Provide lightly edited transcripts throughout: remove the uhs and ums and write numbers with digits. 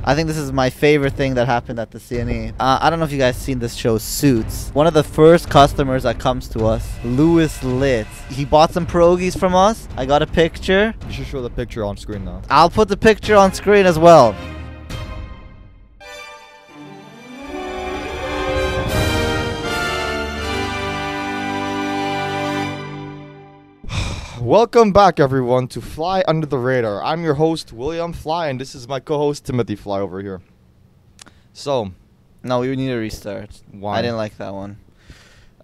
I think this is my favorite thing that happened at the CNE. I don't know if you guys seen this show, Suits. One of the first customers that comes to us, Louis Litt. He bought some pierogies from us. I got a picture. You should show the picture on screen now. I'll put the picture on screen as well. Welcome back, everyone, to Fly Under the Radar. I'm your host, William Fly, and this is my co-host, Timothy Fly, over here. So, No, we need to restart. why? I didn't like that one.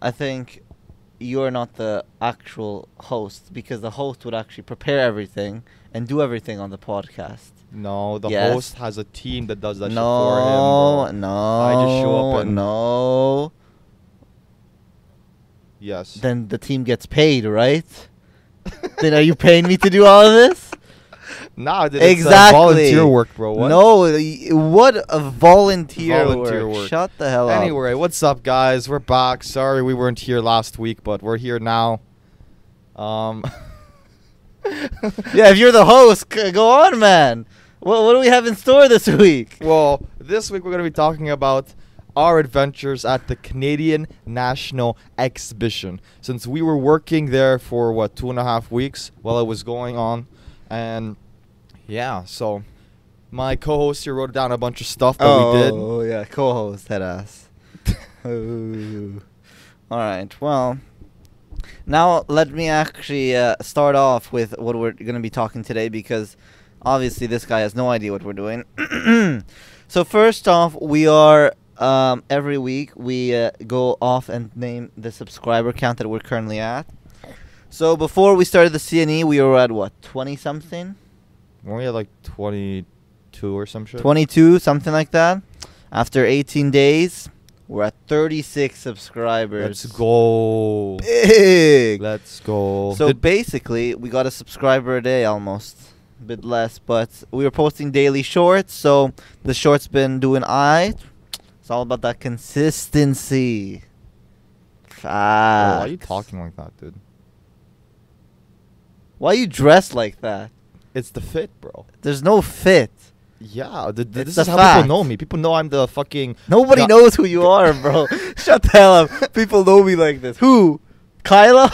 I think you're not the actual host, because the host would actually prepare everything and do everything on the podcast. No, the Yes. host has a team that does that shit for him, bro. No. I just show up and- No. Yes. Then the team gets paid, right? Then are you paying me to do all of this? Nah, dude, Exactly. it's volunteer work, bro. What? No, what a volunteer, Volunteer work. work. Shut the hell up. Anyway, what's up, guys? We're back. Sorry we weren't here last week, but we're here now. Yeah, if you're the host, go on, man. What do we have in store this week? Well, this week we're going to be talking about our adventures at the Canadian National Exhibition. Since we were working there for, 2.5 weeks while it was going on. And, yeah, so my co-host here wrote down a bunch of stuff that we did. Oh, yeah, co-host, head ass. All right, well, now let me actually start off with what we're going to be talking today, because obviously this guy has no idea what we're doing. So first off, we are... every week we go off and name the subscriber count that we're currently at. So before we started the CNE, we were at what, 20 something? Weren't we at like 22 or some shit? 22, something like that. After 18 days, we're at 36 subscribers. Let's go. Big. Let's go. So basically, we got a subscriber a day almost. A bit less, but we were posting daily shorts, so the shorts been doing aight. It's all about that consistency. Bro, why are you Facts. talking like that, dude? Why you dressed like that? It's the fit, bro. There's no fit. Yeah, It's this a is how fact. people know me. People know I'm the fucking... Nobody guy- knows who you are, bro. Shut the hell up. People know me like this. Who? Kyla?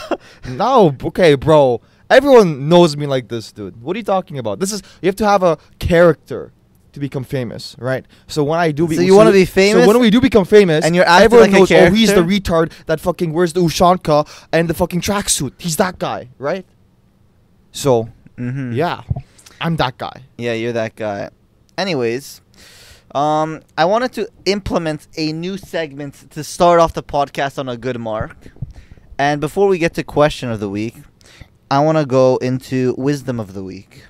No, okay, bro. Everyone knows me like this, dude. What are you talking about? This is... You have to have a character to become famous, right? So when I do... So you wanna be famous? So when we do become famous... And you're acting everyone like a knows, oh, he's the character? retard that fucking wears the Ushanka and the fucking tracksuit. He's that guy, right? So, Mm-hmm. yeah. I'm that guy. Yeah, you're that guy. Anyways, I wanted to implement a new segment to start off the podcast on a good mark. And before we get to question of the week, I want to go into wisdom of the week.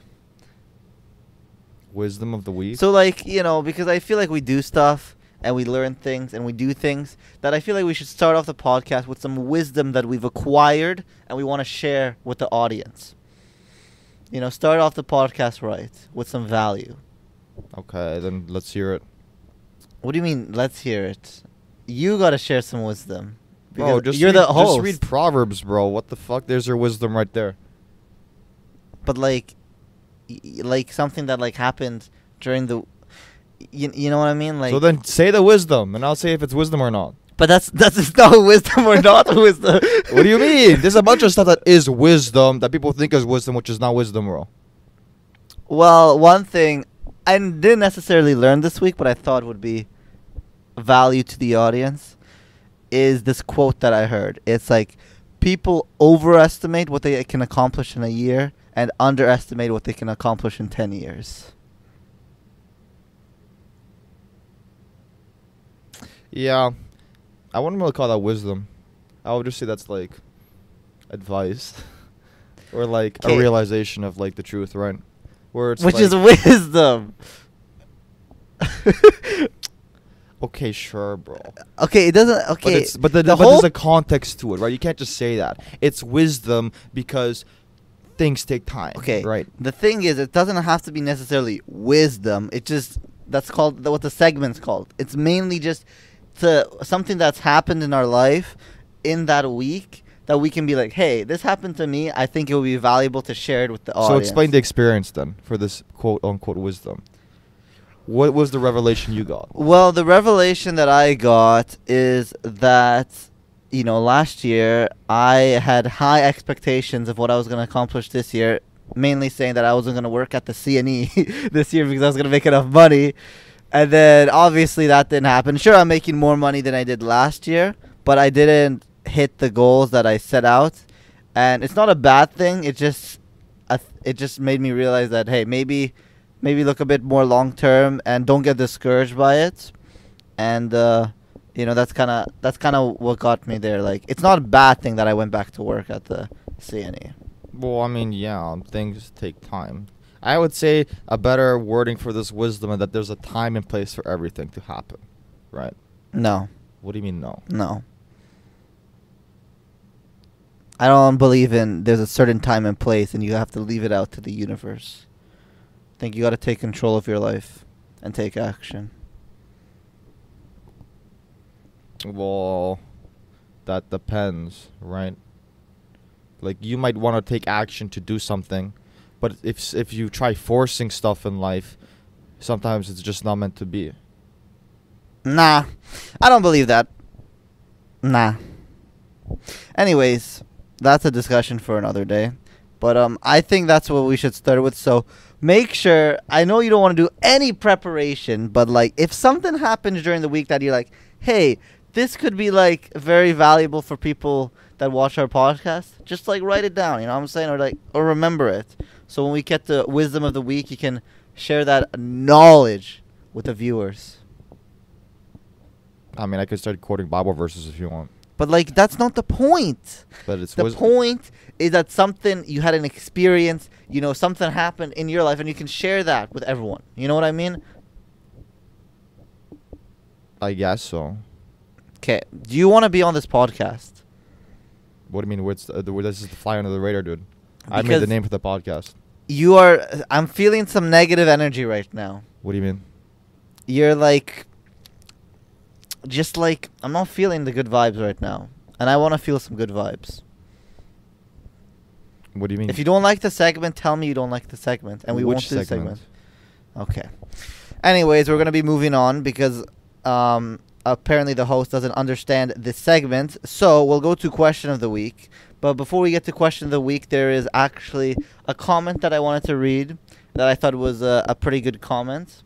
Wisdom of the week. So, like, you know, because I feel like we do stuff and we learn things and we do things that I feel like we should start off the podcast with some wisdom that we've acquired and we want to share with the audience. You know, start off the podcast right with some value. Okay, then let's hear it. What do you mean? Let's hear it. You gotta share some wisdom. Bro, Because just you're read, the host. Just read Proverbs, bro. What the fuck? There's your wisdom right there. But like, like something that like happened during the. You know what I mean? Like. So then say the wisdom, and I'll say if it's wisdom or not. But that's just not wisdom or not wisdom. What do you mean? There's a bunch of stuff that is wisdom that people think is wisdom, which is not wisdom, bro. Well, one thing I didn't necessarily learn this week, but I thought would be value to the audience is this quote that I heard. It's like people overestimate what they can accomplish in a year and underestimate what they can accomplish in 10 years. Yeah, I wouldn't really call that wisdom. I would just say that's like advice, or like a 'Kay. realization of like the truth, right? Where it's Which like, is wisdom. okay, sure, bro. Okay, it doesn't. But Okay, it's but the but whole there's a context to it, right? You can't just say that. It's wisdom because things take time. Okay. Right. The thing is, it doesn't have to be necessarily wisdom. It just that's called what the segment's called. It's mainly just to something that's happened in our life in that week that we can be like, hey, this happened to me. I think it would be valuable to share it with the So audience. explain the experience then for this quote unquote wisdom. What was the revelation you got? Well, the revelation that I got is that, last year I had high expectations of what I was going to accomplish this year, mainly saying that I wasn't going to work at the CNE this year because I was going to make enough money. And then obviously that didn't happen. Sure, I'm making more money than I did last year, but I didn't hit the goals that I set out. And it's not a bad thing. It just made me realize that, hey, maybe look a bit more long term and don't get discouraged by it. And that's kind of what got me there. Like, it's not a bad thing that I went back to work at the CNE. Well, I mean, yeah, things take time. I would say a better wording for this wisdom is that there's a time and place for everything to happen, right? No. What do you mean no? No. I don't believe in there's a certain time and place and you have to leave it out to the universe. I think you got to take control of your life and take action. Well, that depends, right? Like, you might want to take action to do something, but if you try forcing stuff in life, sometimes it's just not meant to be. Nah, I don't believe that. Nah. Anyways, that's a discussion for another day. But I think that's what we should start with. So make sure, I know you don't want to do any preparation, but like if something happens during the week that you're like, hey, this could be like very valuable for people that watch our podcast, just like write it down, you know what I'm saying? Or remember it. So when we get the wisdom of the week, you can share that knowledge with the viewers. I mean, I could start quoting Bible verses if you want. But like that's not the point. But it's the point is that something you had an experience, something happened in your life and you can share that with everyone. You know what I mean? I guess so. Okay. Do you want to be on this podcast? What do you mean? This is the fly under the radar, dude. I made the name for the podcast. I'm feeling some negative energy right now. What do you mean? You're like, just like, I'm not feeling the good vibes right now. And I want to feel some good vibes. What do you mean? If you don't like the segment, tell me you don't like the segment. And we Which won't do the segment? segment. Okay. Anyways, we're going to be moving on because apparently the host doesn't understand this segment. So we'll go to question of the week. But before we get to question of the week, there is actually a comment that I wanted to read that I thought was a pretty good comment.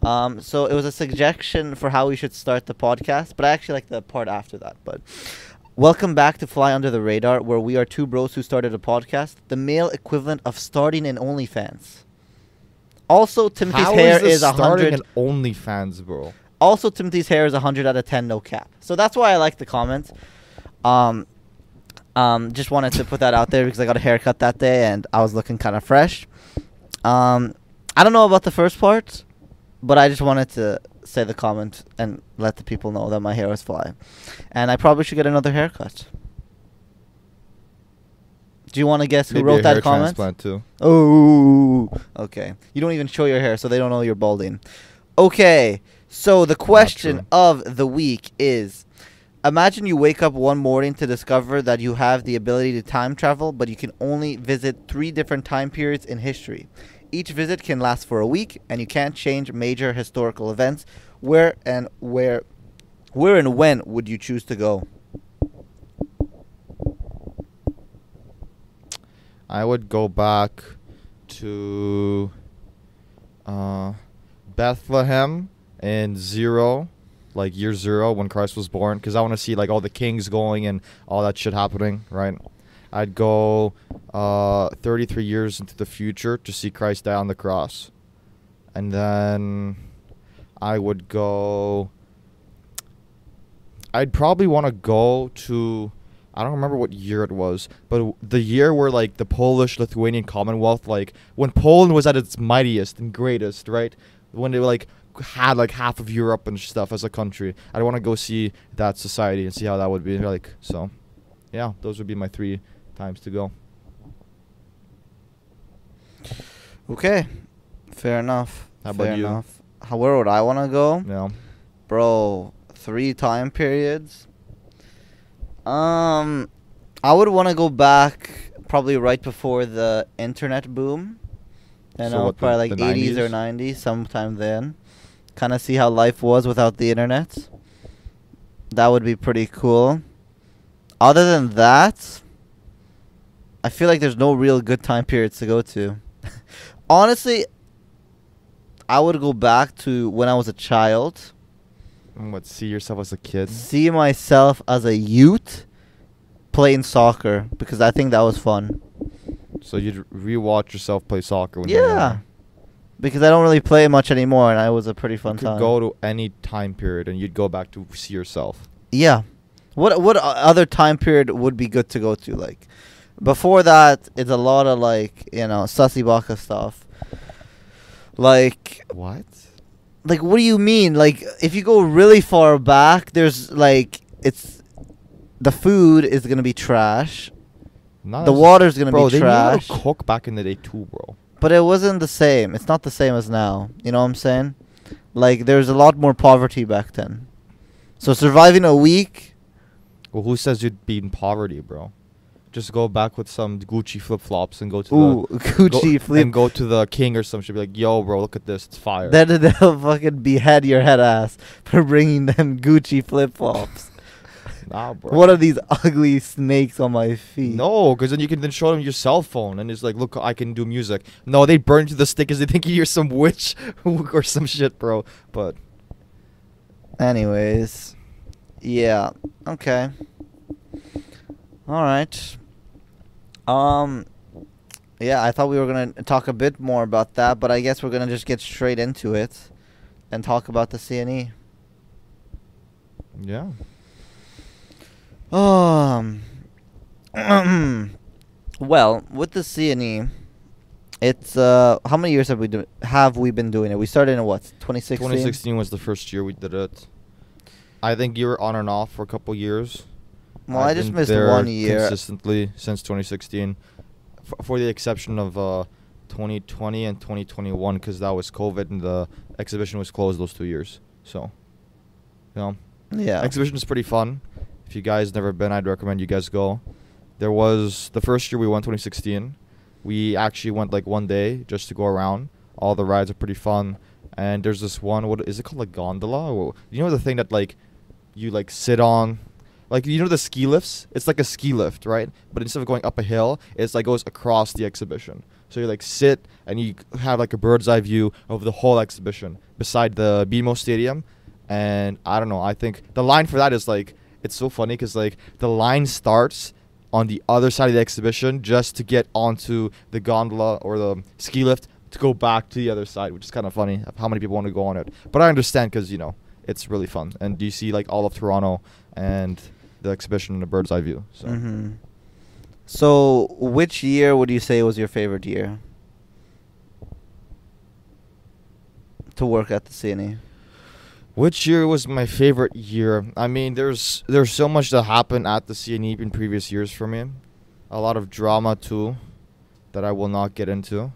So it was a suggestion for how we should start the podcast, but I actually like the part after that. But welcome back to Fly Under the Radar, where we are two bros who started a podcast, the male equivalent of starting an OnlyFans. Also, Timothy's hair is 100. Starting an OnlyFans, bro. Also, Timothy's hair is 100 out of 10, no cap. So that's why I like the comment. Just wanted to put that out there because I got a haircut that day and I was looking kind of fresh. I don't know about the first part, but I just wanted to say the comment and let the people know that my hair is fly. And I probably should get another haircut. Do you want to guess who wrote that comment? Transplant too. Oh, okay. You don't even show your hair, so they don't know you're balding. Okay, so the question of the week is, imagine you wake up one morning to discover that you have the ability to time travel, but you can only visit 3 different time periods in history. Each visit can last for a week, and you can't change major historical events. Where and when would you choose to go? I would go back to Bethlehem and year 0 when Christ was born, because I want to see like all the kings going and all that shit happening, right? I'd go 33 years into the future to see Christ die on the cross. And then I would go... I'd probably want to go to... I don't remember what year it was, but the year where like the Polish-Lithuanian Commonwealth, like when Poland was at its mightiest and greatest, right? When they like had like half of Europe and stuff as a country. I'd want to go see that society and see how that would be like. So, yeah, those would be my 3 times to go. Okay, fair enough. How about you? Where would I want to go? Yeah. Bro, 3 time periods. I would want to go back probably right before the internet boom. You know, probably like 80s or 90s, sometime then. kind of see how life was without the internet. That would be pretty cool. Other than that, I feel like there's no real good time periods to go to. Honestly, I would go back to when I was a child. And what, see yourself as a kid? See myself as a youth playing soccer because I think that was fun. So you'd rewatch yourself play soccer when you Yeah. were younger. Because I don't really play much anymore, and it was a pretty fun You could time. go to any time period and you'd go back to see yourself. Yeah. What other time period would be good to go to? Like, before that, it's a lot of, like, you know, Sussy Baka stuff. Like, What? what do you mean? Like, if you go really far back, there's, like, the food is going to be trash. Not The as- water's going to Bro, be they knew how trash. to cook back in the day too, bro. But it wasn't the same. It's not the same as now. You know what I'm saying? Like, there's a lot more poverty back then. So surviving a week... Well, who says you'd be in poverty, bro? Just go back with some Gucci flip flops and go to Ooh, the Gucci flip. and go to the king or some shit. Be like, yo, bro, look at this, it's fire. Then they'll fucking behead your head ass for bringing them Gucci flip flops. Nah, bro. What are these ugly snakes on my feet? No, because then you can then show them your cell phone and it's like, look, I can do music. No, they burn you to the stake because they think you're some witch or some shit, bro. But Anyways, yeah. Okay. All right. Yeah, I thought we were gonna talk a bit more about that, but I guess we're gonna just get straight into it and talk about the CNE. yeah, Well, with the CNE, it's how many years have we been doing it? We started in what, 2016? 2016 was the first year we did it. I think you were on and off for a couple years. Well, I I've just been missed there 1 year. consistently since 2016, for the exception of 2020 and 2021 because that was COVID and the exhibition was closed those 2 years. So, you know, Yeah. exhibition is pretty fun. If you guys never been, I'd recommend you guys go. There was the first year we went 2016. We actually went like 1 day just to go around. All the rides are pretty fun. And there's this one, what is it called, like gondola? Or, you know the thing that like you like sit on, like you know the ski lifts? It's like a ski lift, right? But instead of going up a hill, it's like goes across the exhibition. So you like sit and you have like a bird's eye view of the whole exhibition beside the BMO Stadium. And I don't know, I think the line for that is like, it's so funny because like the line starts on the other side of the exhibition just to get onto the gondola or the ski lift to go back to the other side, which is kind of funny of how many people want to go on it. But I understand because, you know, it's really fun. And you see like all of Toronto and the exhibition in a bird's eye view. So Mm-hmm. So, which year would you say was your favorite year to work at the CNE? which year was my favorite year? I mean, there's so much that happened at the CNE in previous years for me. A lot of drama too that I will not get into.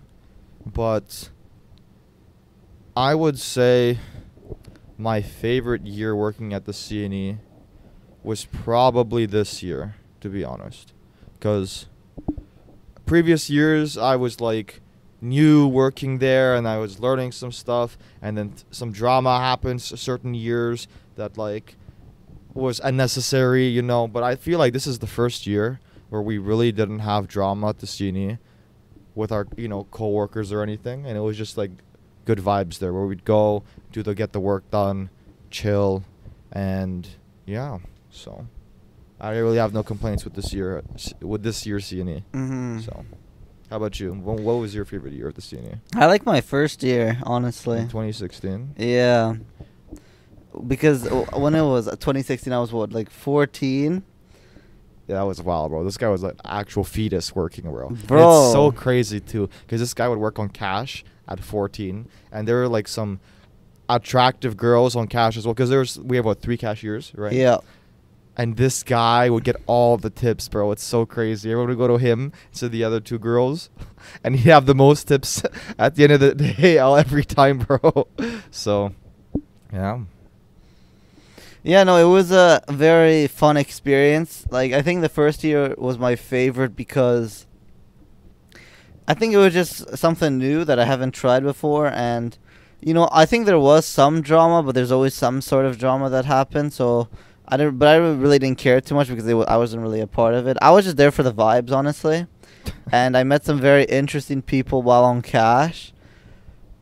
But I would say my favorite year working at the CNE was probably this year, to be honest. Because previous years I was like new working there and I was learning some stuff, and then some drama happens certain years that like was unnecessary, you know. But I feel like this is the first year where we really didn't have drama at the CNE with our, you know, coworkers or anything, and it was just like good vibes there where we'd go get the work done, chill, and yeah. So I really have no complaints with this year's CNE. Mm-hmm. So how about you? What was your favorite year at the CNE? I like my first year, honestly. In 2016. Yeah. Because when it was 2016, I was what, like 14? Yeah, that was wild, bro. This guy was like actual fetus working, bro. Bro. It's so crazy too, because this guy would work on cash at 14, and there were like some attractive girls on cash as well. Because we have what, 3 cashiers, right? Yeah. And this guy would get all the tips, bro. It's so crazy. Everyone would go to him instead of the other 2 girls, and he'd have the most tips at the end of the day every time, bro. So, yeah. Yeah, no, it was a very fun experience. Like, I think the first year was my favorite because I think it was just something new that I haven't tried before, and I think there was some drama, but there's always some sort of drama that happened. So I really didn't care too much because I wasn't really a part of it. I was just there for the vibes, honestly. And I met some very interesting people while on Cash.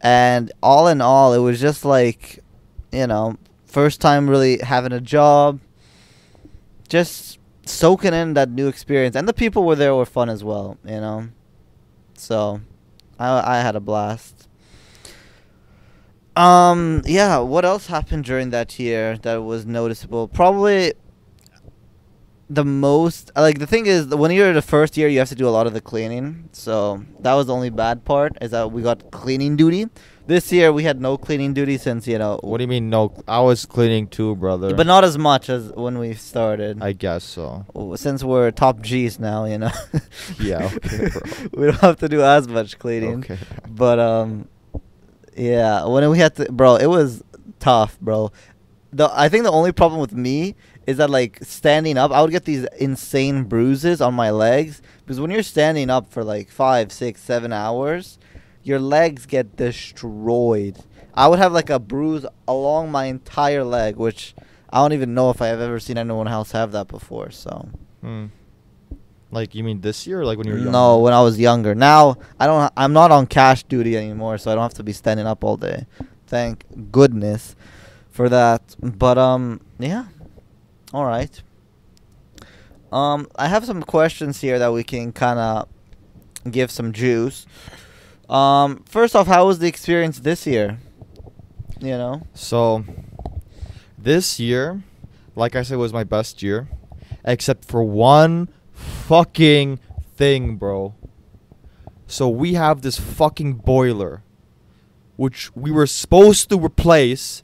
And all in all, it was just like, first time really having a job, just soaking in that new experience. And the people were fun as well, So I had a blast. Yeah, what else happened during that year that was noticeable? Probably the most, like, the thing is, when you're the first year, you have to do a lot of the cleaning. So that was the only bad part, is that we got cleaning duty. This year, we had no cleaning duty since, What do you mean no? I was cleaning too, brother. but not as much as when we started. I guess so. Since we're top G's now, Yeah, okay, bro. we don't have to do as much cleaning. Okay. But, yeah, when we had to, bro, it was tough, bro. I think the only problem with me is that, like, standing up, I would get these insane bruises on my legs, because when you're standing up for like 5, 6, 7 hours, your legs get destroyed. I would have like a bruise along my entire leg, which I don't even know if I have ever seen anyone else have that before. So, Like, you mean this year, or like when you were younger? no, when I was younger. Now I'm not on cash duty anymore, so I don't have to be standing up all day. Thank goodness for that. But yeah. All right. I have some questions here that we can kind of give some juice. First off, how was the experience this year? So, this year, like I said, was my best year, except for one fucking thing, bro. So we have this fucking boiler, which we were supposed to replace,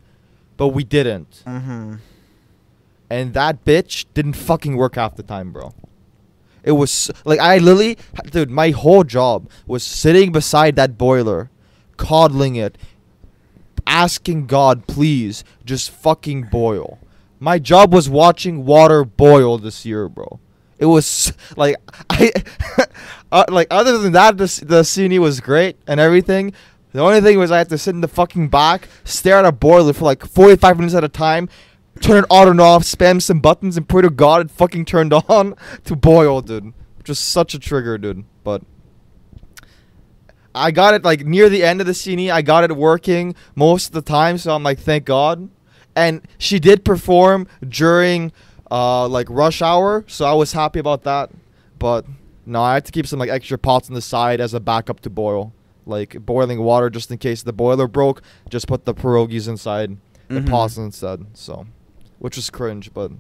but we didn't. Mm-hmm. And that bitch didn't fucking work half the time, bro. It was like, I literally, dude, my whole job was sitting beside that boiler, coddling it, asking God, please, just fucking boil. My job was watching water boil this year, bro. It was like, like, other than that, the scene was great and everything. The only thing was I had to sit in the fucking back, stare at a boiler for like 45 minutes at a time, turn it on and off, spam some buttons, and pray to God it fucking turned on to boil, dude. Just such a trigger, dude. But I got it like near the end of the scene. I got it working most of the time, so I'm like, thank God. And she did perform during like rush hour, so I was happy about that. But no, I had to keep some like extra pots on the side as a backup to boil, like boiling water just in case the boiler broke. Just put the pierogies inside the pots instead. So, which was cringe, but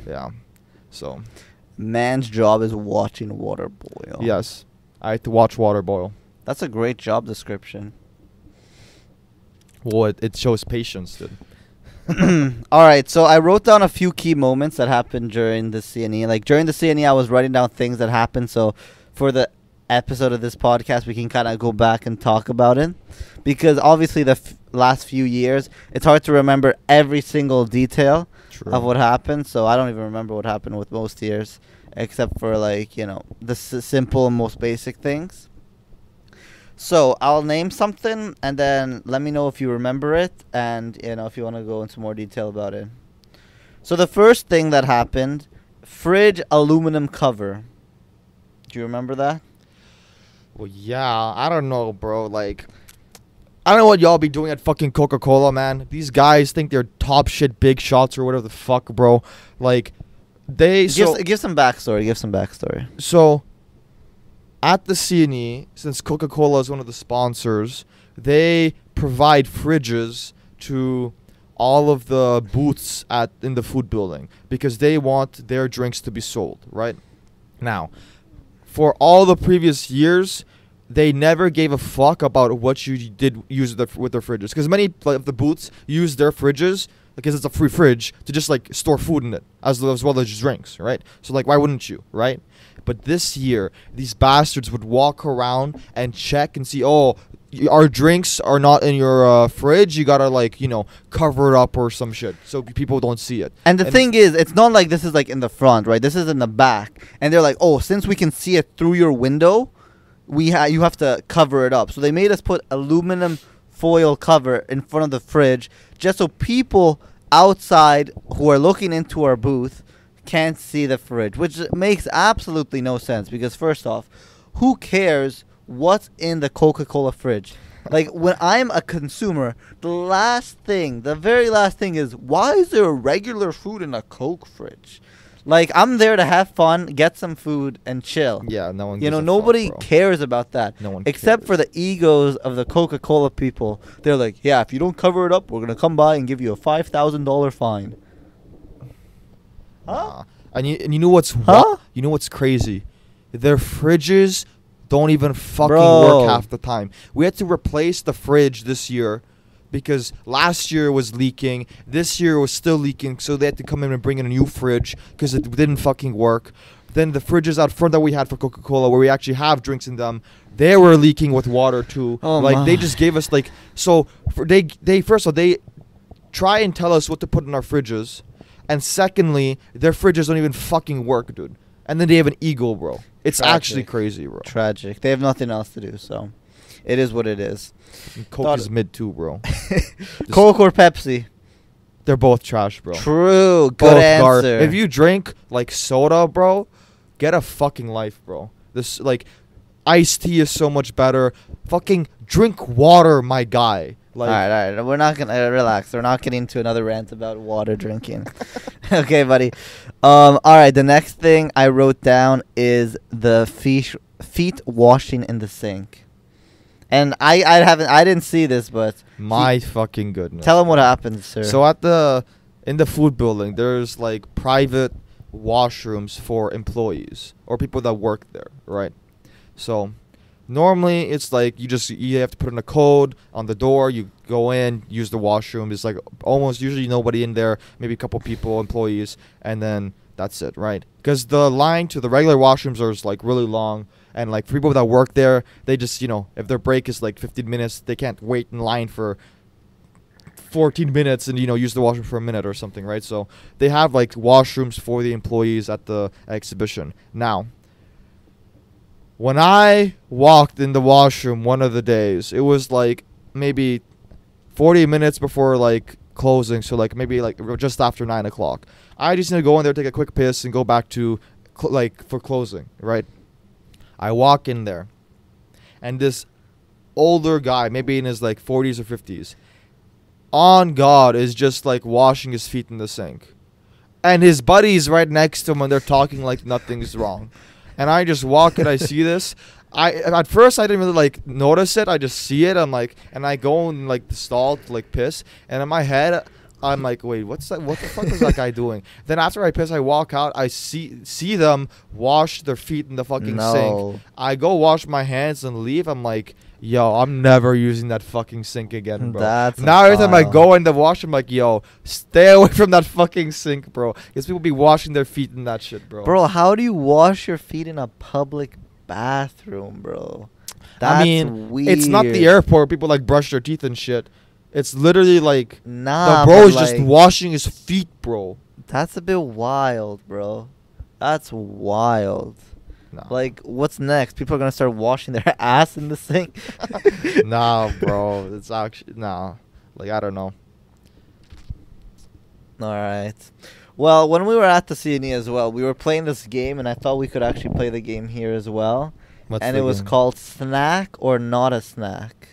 yeah. So, man's job is watching water boil. yes, I had to watch water boil. That's a great job description. Well, it shows patience, dude. All right, so I wrote down a few key moments that happened during the CNE. Like, during the CNE, I was writing down things that happened, so for the episode of this podcast, we can kind of go back and talk about it. Because obviously the last few years, it's hard to remember every single detail of what happened, so I don't even remember what happened with most years, except for, like, the simple and most basic things. So I'll name something, and then let me know if you remember it, and if you want to go into more detail about it. So the first thing that happened, fridge aluminum cover. Do you remember that? Well, yeah, I don't know, bro. Like, I don't know what y'all be doing at fucking Coca-Cola, man. These guys think they're top shit big shots or whatever the fuck, bro. Like, give some backstory. Give some backstory. So, at the CNE, since Coca-Cola is one of the sponsors, they provide fridges to all of the booths in the food building because they want their drinks to be sold, right? Now, for all the previous years, they never gave a fuck about what you did use with their fridges, because many of the booths use their fridges because it's a free fridge to just like store food in it as well as drinks, right? So like, why wouldn't you, right? But this year, these bastards would walk around and check and see, oh, our drinks are not in your fridge. You gotta cover it up or some shit so people don't see it. And the thing is, it's not like this is like in the front, right? This is in the back, and they're like, oh, since we can see it through your window, you have to cover it up. So they made us put aluminum foil cover in front of the fridge just so people outside who are looking into our booth can't see the fridge, which makes absolutely no sense because first off, who cares what's in the Coca-Cola fridge? Like, when I'm a consumer, the very last thing is, why is there regular food in a Coke fridge? Like, I'm there to have fun, get some food, and chill. Yeah, no one. You know, gives a nobody fuck, bro. cares about that. No one Except cares. for the egos of the Coca-Cola people. They're like, yeah, if you don't cover it up, we're going to come by and give you a $5,000 fine. Huh? Nah. And you know what's Huh? You know what's crazy? Their fridges don't even fucking Bro. work half the time. We had to replace the fridge this year because last year was leaking. This year was still leaking, so they had to come in and bring in a new fridge because it didn't fucking work. Then the fridges out front that we had for Coca-Cola, where we actually have drinks in them, they were leaking with water too. Oh like my. they just gave us like they first of all they try and tell us what to put in our fridges, and secondly, their fridges don't even fucking work, dude. And then they have an ego, bro. It's Tragic. actually crazy, bro. Tragic. They have nothing else to do, so it is what it is. And Coke Thought- is mid too, bro. Coke or Pepsi? They're both trash, bro. True. Good Both answer. If you drink like soda, bro, get a fucking life, bro. This like iced tea is so much better. Fucking drink water, my guy. Like, all right. We're not going to relax. We're not getting into another rant about water drinking. Okay, buddy. All right, the next thing I wrote down is the feet washing in the sink. And I didn't see this, but my fucking goodness. tell them what happens, sir. So in the food building, there's like private washrooms for employees or people that work there, right? So normally it's like you have to put in a code on the door, you go in, use the washroom. It's like almost usually nobody in there, maybe a couple people, employees, and then that's it, right? Because the line to the regular washrooms is like really long, and like for people that work there, they just, if their break is like 15 minutes, they can't wait in line for 14 minutes and use the washroom for a minute or something, right? So they have like washrooms for the employees at the exhibition. Now, when I walked in the washroom one of the days, it was like maybe 40 minutes before like closing, so like maybe like just after 9 o'clock. I just need to go in there, take a quick piss, and go back to for closing, right? I walk in there, and this older guy, maybe in his like 40s or 50s, on God, is just like washing his feet in the sink. And his buddy's right next to him, and they're talking like nothing's wrong. And I just walk and I see this. At first I didn't really like notice it. I just see it. I'm like, and I go in like the stall to like piss. And in my head, I'm like, wait, what's that? What the fuck is that guy doing? Then after I piss, I walk out. I see them wash their feet in the fucking sink. I go wash my hands and leave. I'm like, yo, I'm never using that fucking sink again, bro. That's now every time I vile. go in the wash, I'm like, yo, stay away from that fucking sink, bro. Because people be washing their feet in that shit, bro. Bro, how do you wash your feet in a public bathroom, bro? That's I mean, weird. it's not the airport where people like brush their teeth and shit. It's literally like Nah, the bro but, is just like, washing his feet, bro. That's a bit wild, bro. That's wild. Nah. Like, what's next? People are gonna start washing their ass in the sink? Nah, bro. It's actually Like, I don't know. All right. Well, when we were at the CNE as well, we were playing this game, and I thought we could actually play the game here as well. What's and the it was game? called Snack or Not a Snack.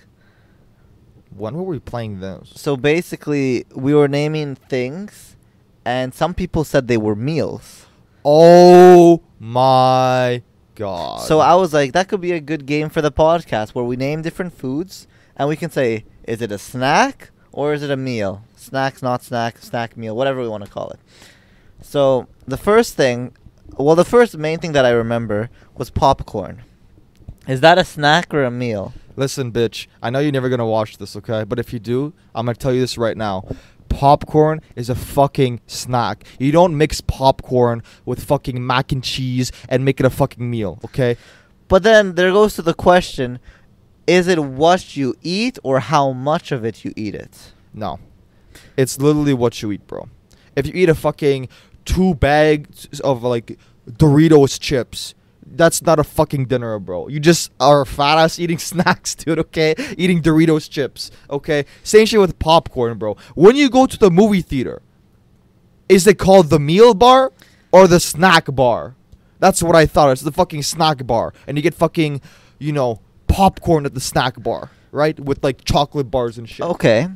When were we playing those? So basically, we were naming things, and some people said they were meals. Oh my god. So I was like, that could be a good game for the podcast where we name different foods, and we can say, is it a snack or is it a meal? Snacks, not snack, snack, meal, whatever we want to call it. So the first main thing that I remember was popcorn. Is that a snack or a meal? Listen, bitch. I know you're never gonna watch this, okay? But if you do, I'm gonna tell you this right now. Popcorn is a fucking snack. You don't mix popcorn with fucking mac and cheese and make it a fucking meal, okay? But then there goes to the question, is it what you eat or how much of it you eat it? No. It's literally what you eat, bro. If you eat a fucking 2 bags of like Doritos chips, that's not a fucking dinner, bro. You just are a fat ass eating snacks, dude, okay? Eating Doritos chips, okay? Same shit with popcorn, bro. When you go to the movie theater, is it called the meal bar or the snack bar? That's what I thought. It's the fucking snack bar. And you get fucking, popcorn at the snack bar, right? With like chocolate bars and shit. Okay.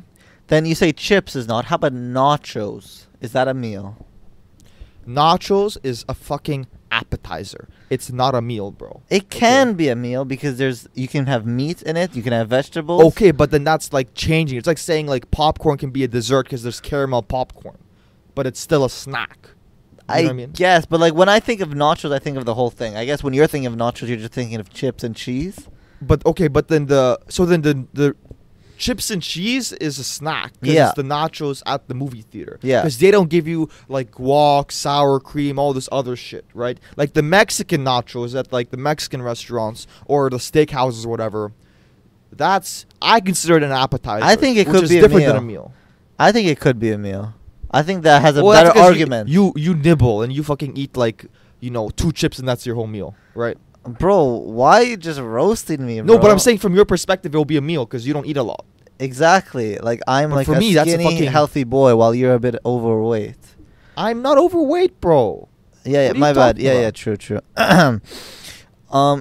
Then you say chips is not. How about nachos? Is that a meal? Nachos is a fucking appetizer. It's not a meal, bro. It can be a meal because you can have meat in it. You can have vegetables. Okay, but then that's like changing. It's like saying like popcorn can be a dessert because there's caramel popcorn, but it's still a snack. You know what I mean? Guess, but like when I think of nachos, I think of the whole thing. I guess when you're thinking of nachos, you're just thinking of chips and cheese. But okay, but then the chips and cheese is a snack. 'Cause Yeah. it's the nachos at the movie theater. Yeah. Because they don't give you like guac, sour cream, all this other shit, right? Like the Mexican nachos at like the Mexican restaurants or the steakhouses or whatever. I consider it an appetizer. I think it which could is be a different than a meal. meal. I think it could be a meal. I think that has a Well, that's better 'cause argument. You nibble and you fucking eat like 2 chips and that's your whole meal, right? Bro, why are you just roasting me, bro? No, but I'm saying from your perspective, it'll be a meal because you don't eat a lot. Exactly. Like I'm But like for a me, that's a skinny, fucking- healthy boy while you're a bit overweight. I'm not overweight, bro. Yeah, What are you my bad. talking Yeah, about? true.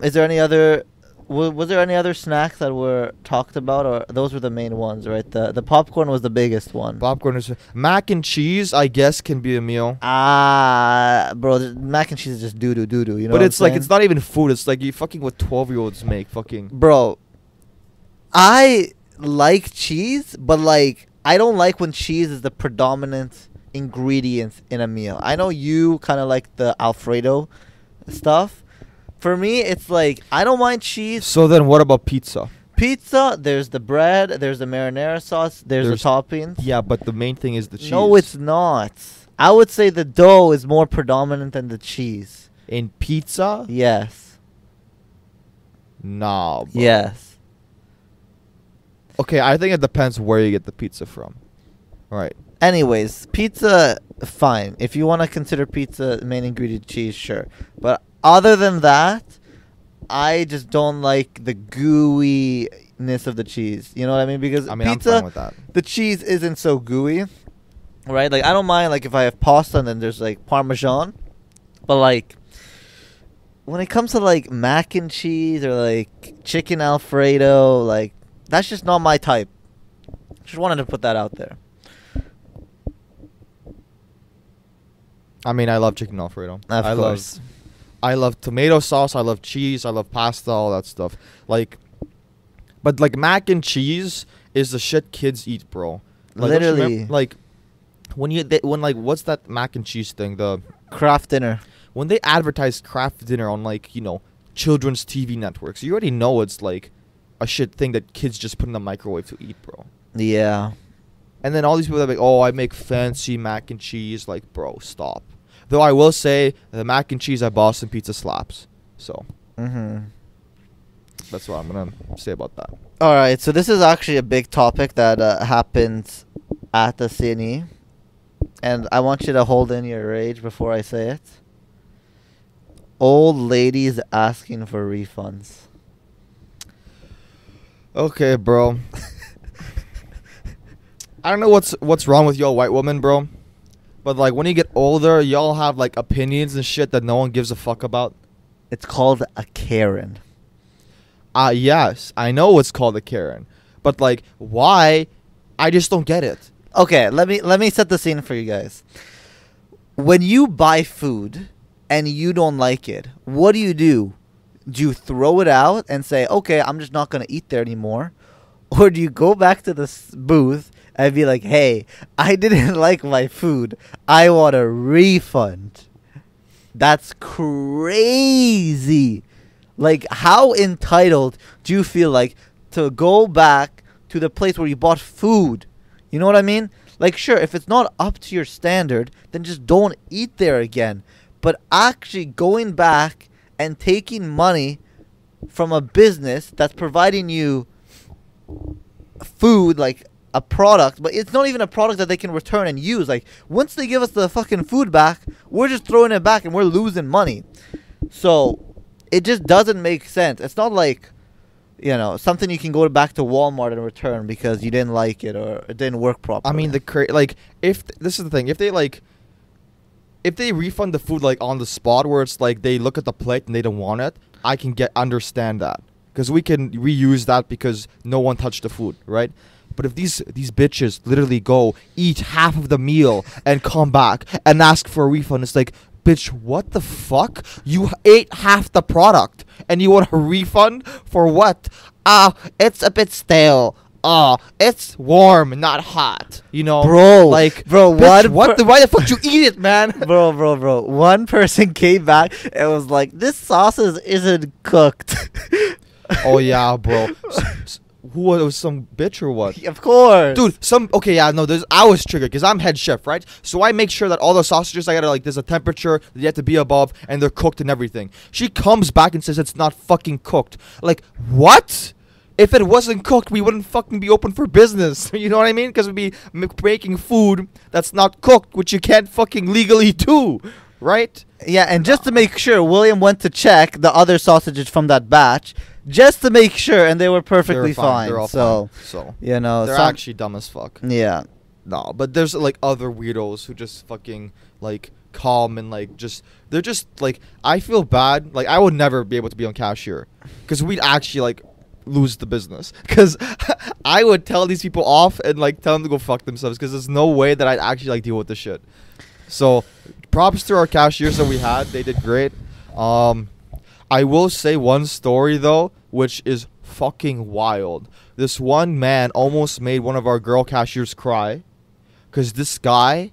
Is there any other? Was there any other snacks that were talked about, or those were the main ones, right? The popcorn was the biggest one. Popcorn is mac and cheese. I guess can be a meal, Bro, mac and cheese is just doo doo. You know, but what it's I'm like saying? it's not even food. It's like you fucking what 12-year-olds make. Fucking Bro, I like cheese, but like I don't like when cheese is the predominant ingredient in a meal. I know you kind of like the Alfredo stuff. For me, it's like I don't mind cheese. So then, what about pizza? Pizza, there's the bread, there's the marinara sauce, there's the toppings. Yeah, but the main thing is the cheese. No, it's not. I would say the dough is more predominant than the cheese. in pizza. Yes. Nah. Bro. Yes. Okay, I think it depends where you get the pizza from. All right. Anyways, pizza, fine. If you want to consider pizza main ingredient cheese, sure. But other than that, I just don't like the gooiness of the cheese. You know what I mean? Because I mean, I'm pizza, fine with that. the cheese isn't so gooey, right? Like I don't mind like if I have pasta and then there's like Parmesan, but like when it comes to like mac and cheese or like chicken Alfredo, like that's just not my type. Just wanted to put that out there. I mean, I love chicken Alfredo. Of I course. I love tomato sauce. I love cheese. I love pasta. All that stuff. Like, but like mac and cheese is the shit kids eat, bro. Like, don't you Literally. remember, like when like what's that mac and cheese thing? The Craft dinner. when they advertise Kraft Dinner on like children's TV networks, you already know it's like a shit thing that kids just put in the microwave to eat, bro. Yeah. And then all these people are like, oh, I make fancy mac and cheese. Like, bro, stop. Though I will say the mac and cheese at Boston Pizza slaps. So that's what I'm going to say about that. All right. So this is actually a big topic that happened at the CNE. And I want you to hold in your rage before I say it. Old ladies asking for refunds. Okay, bro. I don't know what's wrong with y'all white women, bro. But like when you get older, y'all have like opinions and shit that no one gives a fuck about. It's called a Karen. Yes, I know it's called a Karen. But like why? I just don't get it. Okay, let me set the scene for you guys. When you buy food and you don't like it, what do? Do you throw it out and say, "Okay, I'm just not going to eat there anymore?" Or do you go back to the booth and be like, "Hey, I didn't like my food. I want a refund." That's crazy. Like, how entitled do you feel like to go back to the place where you bought food? You know what I mean? Like, sure, if it's not up to your standard, then just don't eat there again. But actually going back and taking money from a business that's providing you food, like a product, but it's not even a product that they can return and use. Like, once they give us the fucking food back, we're just throwing it back and we're losing money. So it just doesn't make sense. It's not like, something you can go back to Walmart and return because you didn't like it or it didn't work properly. I mean, if this is the thing, if they refund the food like on the spot, where it's like they look at the plate and they don't want it, I can understand that, because we can reuse that because no one touched the food, right? But if these bitches literally go eat half of the meal and come back and ask for a refund, it's like, bitch, what the fuck? You ate half the product and you want a refund for what? It's a bit stale. It's warm, not hot. Bro, bitch, why the fuck you eat it, man? bro. One person came back and was like, "This sausage isn't cooked." Oh yeah, bro. Who was some bitch or what? Of course, dude. I was triggered because I'm head chef, right? So I make sure that all the sausages, I gotta there's a temperature that you have to be above, and they're cooked and everything. She comes back and says it's not fucking cooked. Like, what? If it wasn't cooked, we wouldn't fucking be open for business. You know what I mean? Because we'd be making food that's not cooked, which you can't fucking legally do, right? Yeah, and just to make sure, William went to check the other sausages from that batch, just to make sure, and they were perfectly fine. They're all so, fine. So, they're actually dumb as fuck. Yeah. No, but there's other weirdos who just fucking calm and they're just I feel bad. I would never be able to be on cashier because we'd actually lose the business, because I would tell these people off and tell them to go fuck themselves, because there's no way that I'd actually deal with this shit. So props to our cashiers that we had. They did great. I will say one story though, which is fucking wild. This one man almost made one of our girl cashiers cry, because this guy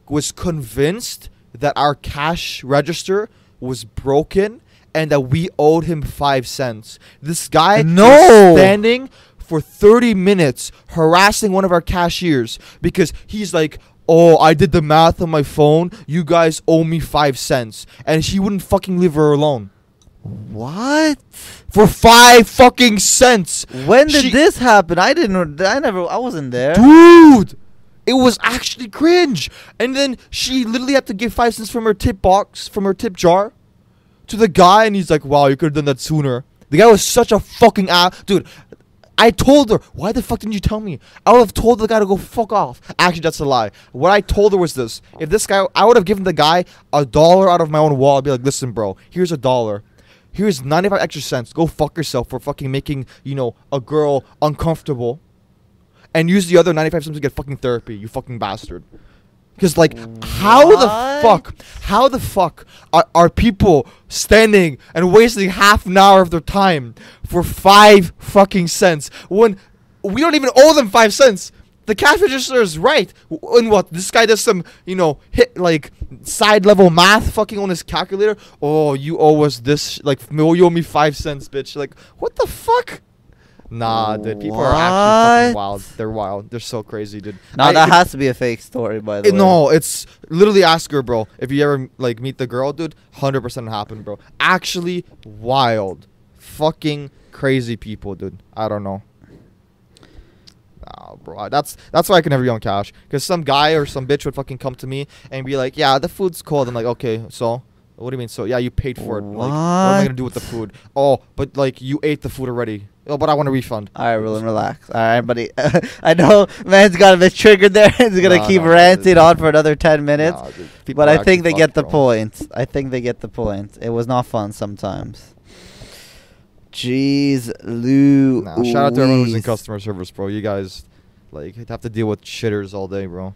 was convinced that our cash register was broken and that we owed him 5 cents. This guy was standing for 30 minutes harassing one of our cashiers because he's like, "Oh, I did the math on my phone. You guys owe me 5 cents." And she wouldn't fucking leave her alone. What? For 5 fucking cents. When did this happen? I wasn't there. Dude! It was actually cringe. And then she literally had to give 5 cents from her tip box, from her tip jar, to the guy, and he's like, "Wow, you could have done that sooner." The guy was such a fucking ass. Dude, I told her, "Why the fuck didn't you tell me?" I would have told the guy to go fuck off. Actually, that's a lie. What I told her was this. If this guy, I would have given the guy $1 out of my own wallet. I'd be like, "Listen, bro, here's $1. Here's 95 extra cents. Go fuck yourself for fucking making, a girl uncomfortable. And use the other 95 cents to get fucking therapy, you fucking bastard." Because, how the fuck are people standing and wasting half an hour of their time for 5 fucking cents when we don't even owe them 5 cents? The cash register is right. And what? This guy does some, side level math fucking on his calculator. "Oh, you owe us this, you owe me 5 cents, bitch." What the fuck? Nah, dude, people are actually fucking wild. They're wild. They're so crazy, dude. That has to be a fake story, by the way. No, it's literally, ask her, bro. If you ever meet the girl, dude, 100% happened, bro. Actually wild. Fucking crazy people, dude. I don't know. Nah, bro. That's why I can never be on cash. Because some guy or some bitch would fucking come to me and be like, "Yeah, the food's cold." I'm like, "Okay, so?" "What do you mean, so?" "Yeah, you paid for it." What am I gonna do with the food? "Oh, but you ate the food already." "Oh, but I want a refund." All right, Roland, relax. All right, buddy. I know man's got a bit triggered there. He's gonna keep ranting on for another 10 minutes. But I think they get the point. It was not fun sometimes. Jeez, Lou. Shout out to everyone who's in customer service, bro. You guys have to deal with shitters all day, bro.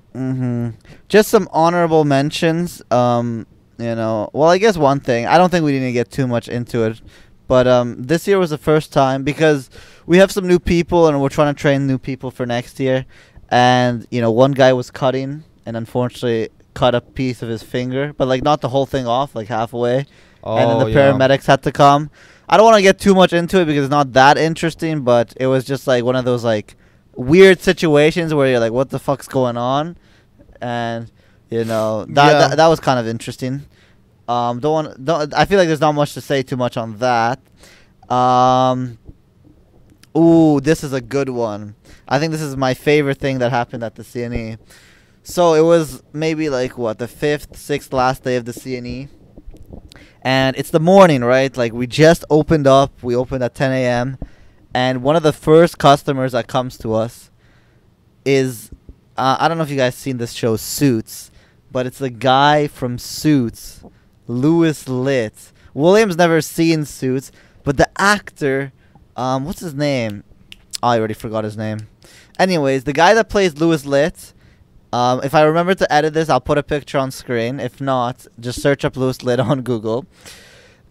Just some honorable mentions. Well, I guess one thing. I don't think we need to get too much into it. But this year was the first time, because we have some new people and we're trying to train new people for next year. And, one guy was cutting and unfortunately cut a piece of his finger. But, not the whole thing off, halfway. And then the paramedics had to come. I don't want to get too much into it because it's not that interesting. But it was just, one of those, weird situations where you're like, what the fuck's going on? And, that was kind of interesting. I feel like there's not much to say too much on that. This is a good one. I think this is my favorite thing that happened at the CNE. So it was maybe the 5th, 6th last day of the CNE. and it's the morning, right? Like we just opened up. We opened at 10 a.m. and one of the first customers that comes to us is I don't know if you guys seen this show Suits, but it's the guy from Suits, Louis Litt. William's never seen Suits, but the actor, what's his name? Oh, I already forgot his name. Anyways, the guy that plays Louis Litt, if I remember to edit this, I'll put a picture on screen. If not, just search up Louis Litt on Google.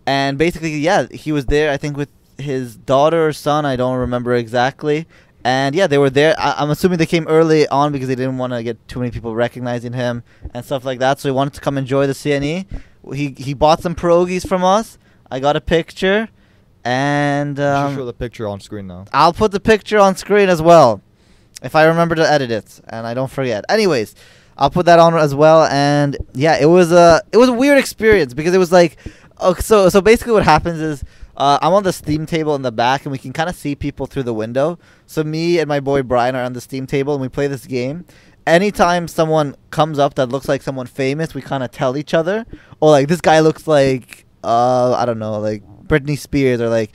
And basically, yeah, he was there, I think, with his daughter or son. I don't remember exactly. And yeah, they were there. I'm assuming they came early on because they didn't want to get too many people recognizing him and stuff like that. So he wanted to come enjoy the CNE. He bought some pierogies from us. I got a picture. And You should show the picture on screen now. I'll put the picture on screen as well, if I remember to edit it and I don't forget. Anyways, I'll put that on as well. And yeah, it was a weird experience because it was like, so basically what happens is I'm on the Steam table in the back and we can kind of see people through the window. So me and my boy Brian are on the Steam table and we play this game. Anytime someone comes up that looks like someone famous, we kind of tell each other, or like this guy looks like I don't know, like Britney Spears, or like,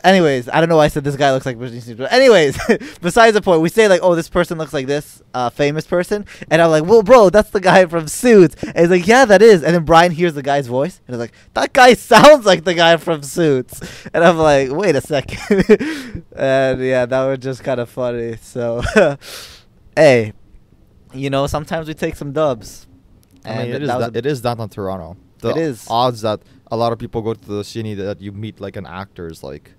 anyways, I don't know why I said this guy looks like Britney Spears, but anyways, besides the point, we say like, oh, this person looks like this famous person, and I'm like, well, bro, that's the guy from Suits, and he's like, yeah, that is, and then Brian hears the guy's voice, and he's like, that guy sounds like the guy from Suits, and I'm like, wait a second, and yeah, that was just kind of funny. So, hey, you know, sometimes we take some dubs. I mean, it is downtown Toronto. The It is. odds that a lot of people go to the cine that you meet like an actor is like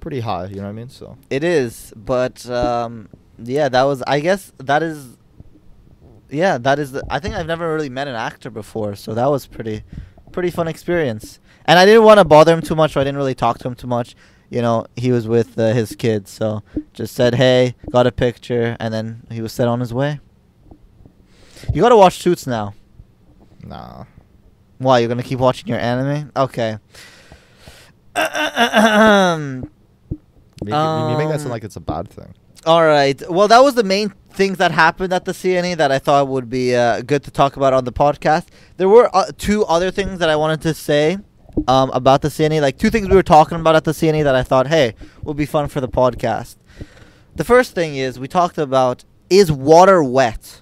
pretty high. You know what I mean? So It is, but yeah, that was. I guess that is. Yeah, that is. I think I've never really met an actor before, so that was pretty fun experience. And I didn't want to bother him too much, so I didn't really talk to him too much. You know, he was with his kids, so just said hey, got a picture, and then he was set on his way. You gotta watch Suits now. nah. Why, you're gonna keep watching your anime? Okay. You make that sound like it's a bad thing. All right. Well, that was the main things that happened at the CNE that I thought would be good to talk about on the podcast. There were two other things that I wanted to say about the CNE, like two things we were talking about at the CNE that I thought, hey, would be fun for the podcast. The first thing is we talked about, is water wet?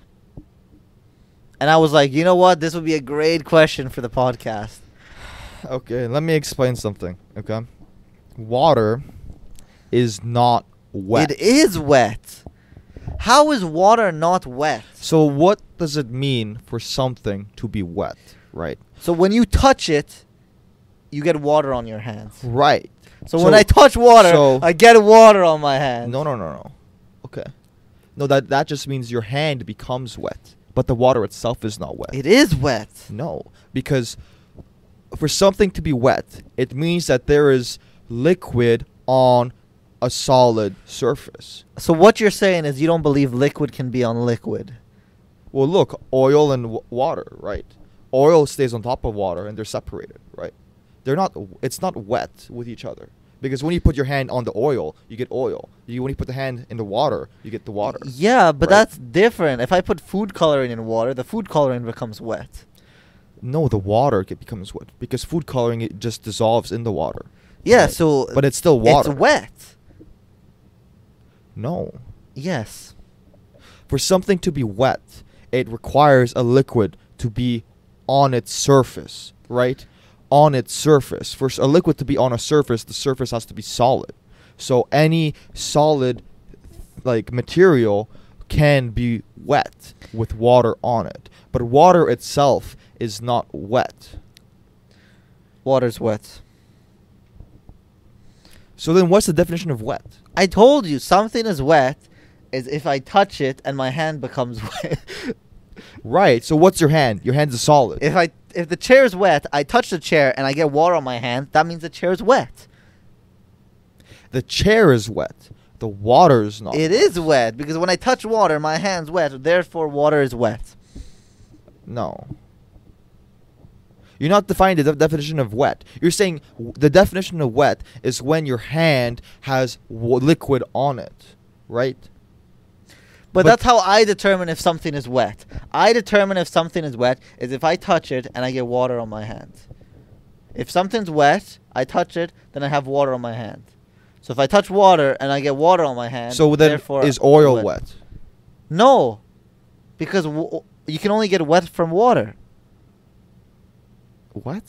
And I was like, you know what? This would be a great question for the podcast. Okay, let me explain something. Okay, water is not wet. It is wet. How is water not wet? So what does it mean for something to be wet, right? So when you touch it, you get water on your hands. Right. So when I touch water, so- I get water on my hands. No. Okay. No, that just means your hand becomes wet, but the water itself is not wet. It is wet. No, because for something to be wet, it means that there is liquid on a solid surface. So what you're saying is you don't believe liquid can be on liquid. Well, look, oil and water, right? Oil stays on top of water and they're separated, right? They're not. It's not wet with each other. Because when you put your hand on the oil, you get oil. When you put the hand in the water, you get the water. Yeah, but Right. that's different. If I put food coloring in water, the food coloring becomes wet. No, the water becomes wet because food coloring, it just dissolves in the water. Yeah, Right. so But it's still water. it's wet. No. Yes. For something to be wet, it requires a liquid to be on its surface, right? On its surface. For a liquid to be on a surface, the surface has to be solid. So any solid like material can be wet with water on it. But water itself is not wet. Water's wet. So then what's the definition of wet? I told you something is wet is if I touch it and my hand becomes wet. Right. So what's your hand? Your hand's solid. If the chair is wet, I touch the chair and I get water on my hand, that means the chair is wet. The chair is wet. The water is not. It is wet because when I touch water, my hand's wet. Therefore, water is wet. No. You're not defining the definition of wet. You're saying the definition of wet is when your hand has liquid on it, right? But that's how I determine if something is wet. I determine if something is wet is if I touch it and I get water on my hands. If something's wet, I touch it, then I have water on my hand. So if I touch water and I get water on my hand, So then therefore is oil wet? No, because you can only get wet from water. What?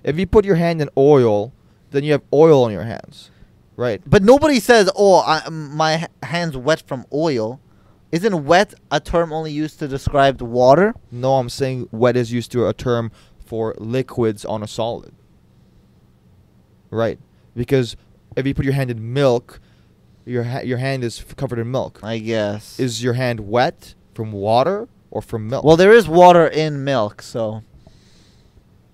If you put your hand in oil, then you have oil on your hands, right? But nobody says, "Oh, my hand's wet from oil." Isn't wet a term only used to describe water? No, I'm saying wet is used to a term for liquids on a solid. Right? Because if you put your hand in milk, your hand is covered in milk. I guess. Is your hand wet from water or from milk? Well, there is water in milk, so.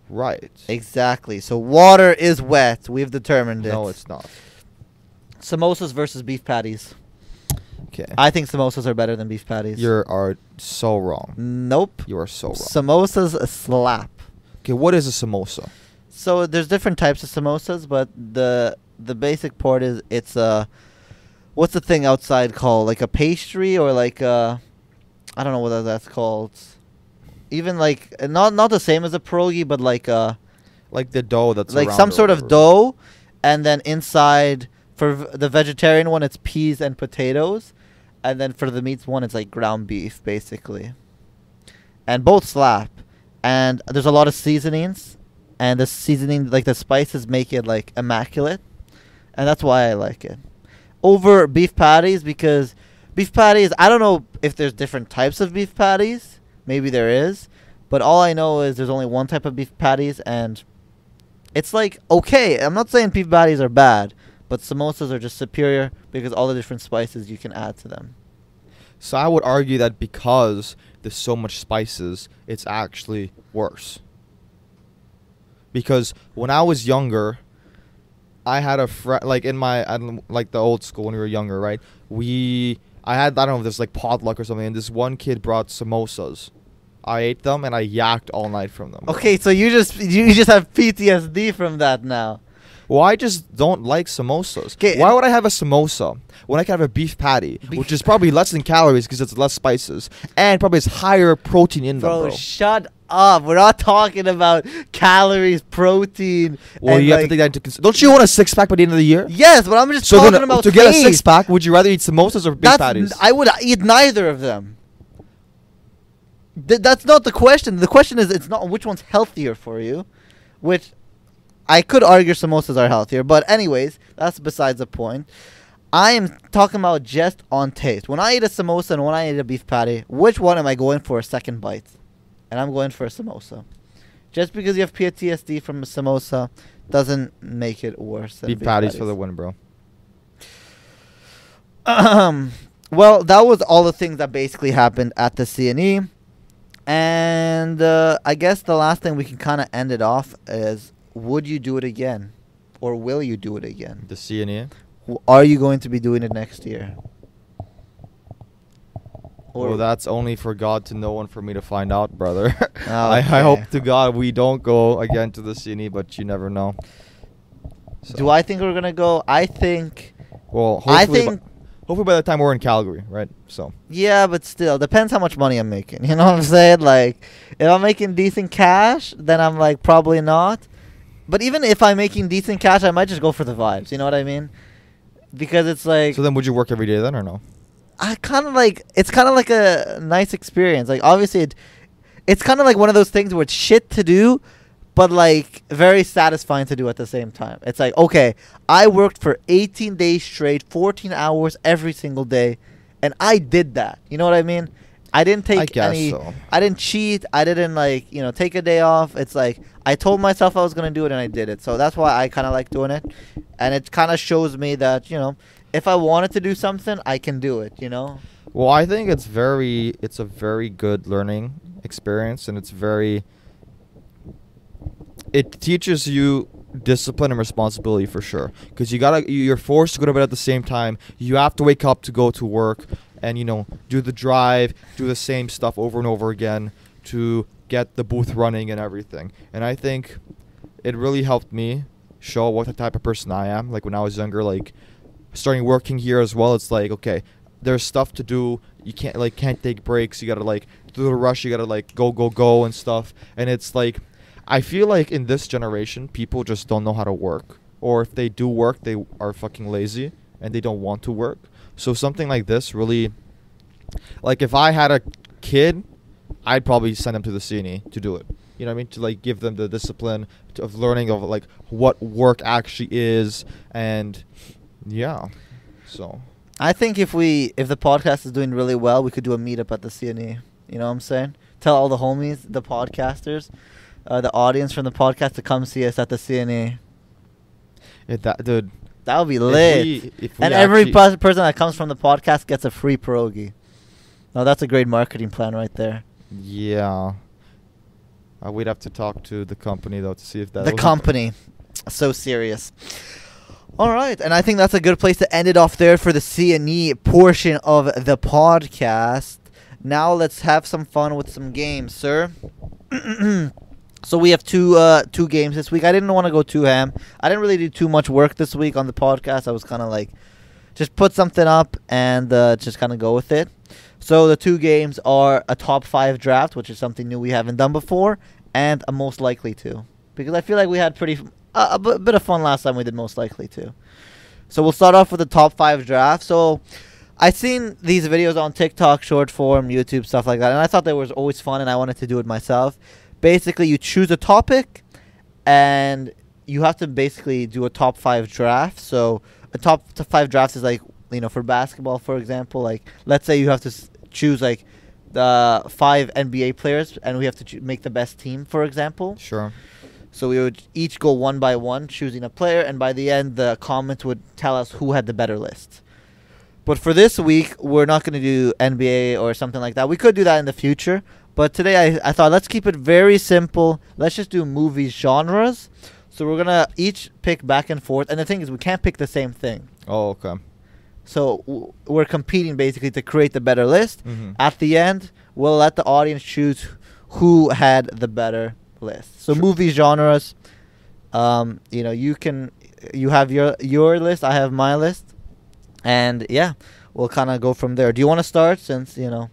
Right. Exactly. So water is wet. We've determined it. No, it's not. Samosas versus beef patties. Okay. I think samosas are better than beef patties. You are so wrong. Nope. You are so wrong. Samosas slap. Okay, what is a samosa? So there's different types of samosas, but the basic part is it's a what's the thing outside called? Like a pastry or like a I don't know what that's called. Even like not the same as a pierogi, but like the dough that's like around some or sort of whatever. dough, and then inside for the vegetarian one it's peas and potatoes, and then for the meats one it's like ground beef basically. And both slap, and there's a lot of seasonings, and the seasoning like the spices make it like immaculate, and that's why I like it over beef patties, because beef patties I don't know if there's different types of beef patties. Maybe there is, but all I know is there's only one type of beef patties, and it's like okay. I'm not saying beef patties are bad, but samosas are just superior because all the different spices you can add to them. So I would argue that because there's so much spices, it's actually worse. Because when I was younger, I had a friend, like in my, like the old school when we were younger, right? I don't know if this like potluck or something, and this one kid brought samosas. I ate them and I yacked all night from them. Okay, so you just have PTSD from that now. Well, I just don't like samosas. 'Kay, Why would I have a samosa when I can have a beef patty, which is probably less in calories because it's less spices, and probably has higher protein in them, bro? Shut up. We're not talking about calories, protein. Well, and you have to take that into consideration. Don't you want a six-pack by the end of the year? Yes, but I'm just So talking then, about to get a taste. six-pack, would you rather eat samosas or beef patties? I would eat neither of them. That's not the question. The question is, it's not which one's healthier for you, which I could argue samosas are healthier. But anyways, that's besides the point. I am talking about just on taste. When I eat a samosa and when I eat a beef patty, which one am I going for a second bite? And I'm going for a samosa. Just because you have PTSD from a samosa doesn't make it worse than Beef patties for the win, bro. Well, that was all the things that basically happened at the CNE. And I guess the last thing we can kind of end it off is, would you do it again? Or will you do it again? The CNE? Are you going to be doing it next year? Well, that's only for God to know and for me to find out, brother. Okay. I hope to God we don't go again to the CNE, but you never know. So. Do I think we're going to go? I think... Well, hopefully by the time we're in Calgary, right? So. Yeah, but still, depends how much money I'm making. You know what I'm saying? Like, if I'm making decent cash, then I'm like, probably not. But even if I'm making decent cash, I might just go for the vibes. You know what I mean? Because it's like... So then would you work every day then or no? I kind of like... It's kind of like a nice experience. Like, obviously, it's kind of like one of those things where it's shit to do, but like very satisfying to do at the same time. It's like, okay, I worked for 18 days straight, 14 hours every single day, and I did that. You know what I mean? I didn't take so. I didn't cheat. I didn't like, take a day off. It's like I told myself I was going to do it and I did it. So that's why I kind of like doing it. And it kind of shows me that, if I wanted to do something, I can do it, Well, I think it's a very good learning experience, and it teaches you discipline and responsibility for sure, because you're forced to go to bed at the same time. You have to wake up to go to work and do the drive, do the same stuff over and over again to get the booth running and everything. And I think it really helped me show what the type of person I am. Like when I was younger, like starting working here as well, it's like, okay, there's stuff to do. You can't take breaks. You gotta do the rush. You gotta go and stuff. And it's like, I feel like in this generation, people just don't know how to work. Or if they do work, they are fucking lazy and they don't want to work. So something like this really, like if I had a kid, I'd probably send them to the CNE to do it. You know what I mean? To like give them the discipline of learning of like what work actually is, and yeah. So I think if the podcast is doing really well, we could do a meetup at the CNE. You know what I'm saying? Tell all the homies, the podcasters, the audience from the podcast to come see us at the CNE. Dude, That would be lit. If we And every actually- person that comes from the podcast gets a free pierogi. No, that's a great marketing plan right there. Yeah. We'd have to talk to the company though to see if that. The was- company. So serious. All right, and I think that's a good place to end it off there for the C&E portion of the podcast. Now let's have some fun with some games, sir. So we have two games this week. I didn't want to go too ham. I didn't really do too much work this week on the podcast. I was kind of like, just put something up and just kind of go with it. So the two games are a top 5 draft, which is something new we haven't done before, and a most likely to. Because I feel like we had a bit of fun last time we did most likely to. So we'll start off with the top 5 draft. So I've seen these videos on TikTok, short form, YouTube, stuff like that, and I thought they was always fun, and I wanted to do it myself. Basically, you choose a topic, and you have to basically do a top 5 draft. So a top 5 drafts is like, you know, for basketball, for example, like let's say you have to choose like the 5 NBA players, and we have to make the best team, for example. Sure. So we would each go one by one, choosing a player, and by the end, the comments would tell us who had the better list. But for this week, we're not going to do NBA or something like that. We could do that in the future, but today I thought let's keep it very simple. Let's just do movie genres. So we're going to each pick back and forth, and the thing is we can't pick the same thing. Oh, okay. So we're competing basically to create the better list. Mm-hmm. At the end, we'll let the audience choose who had the better list. So Sure. movie genres, you know, you have your list, I have my list, and yeah, we'll kind of go from there. Do you want to start since, you know?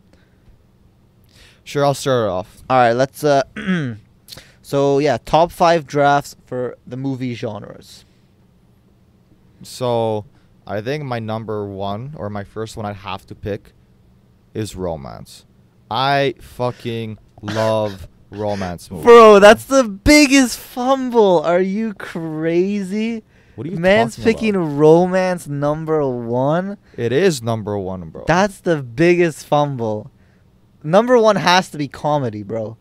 Sure, I'll start it off. All right, let's so yeah, top 5 drafts for the movie genres. So, I think my number one or my first one I'd have to pick is romance. I fucking love romance movies. Bro, that's the biggest fumble. Are you crazy? What are you Man's talking picking about? romance number 1. It is number one, bro. That's the biggest fumble. Number 1 has to be comedy, bro.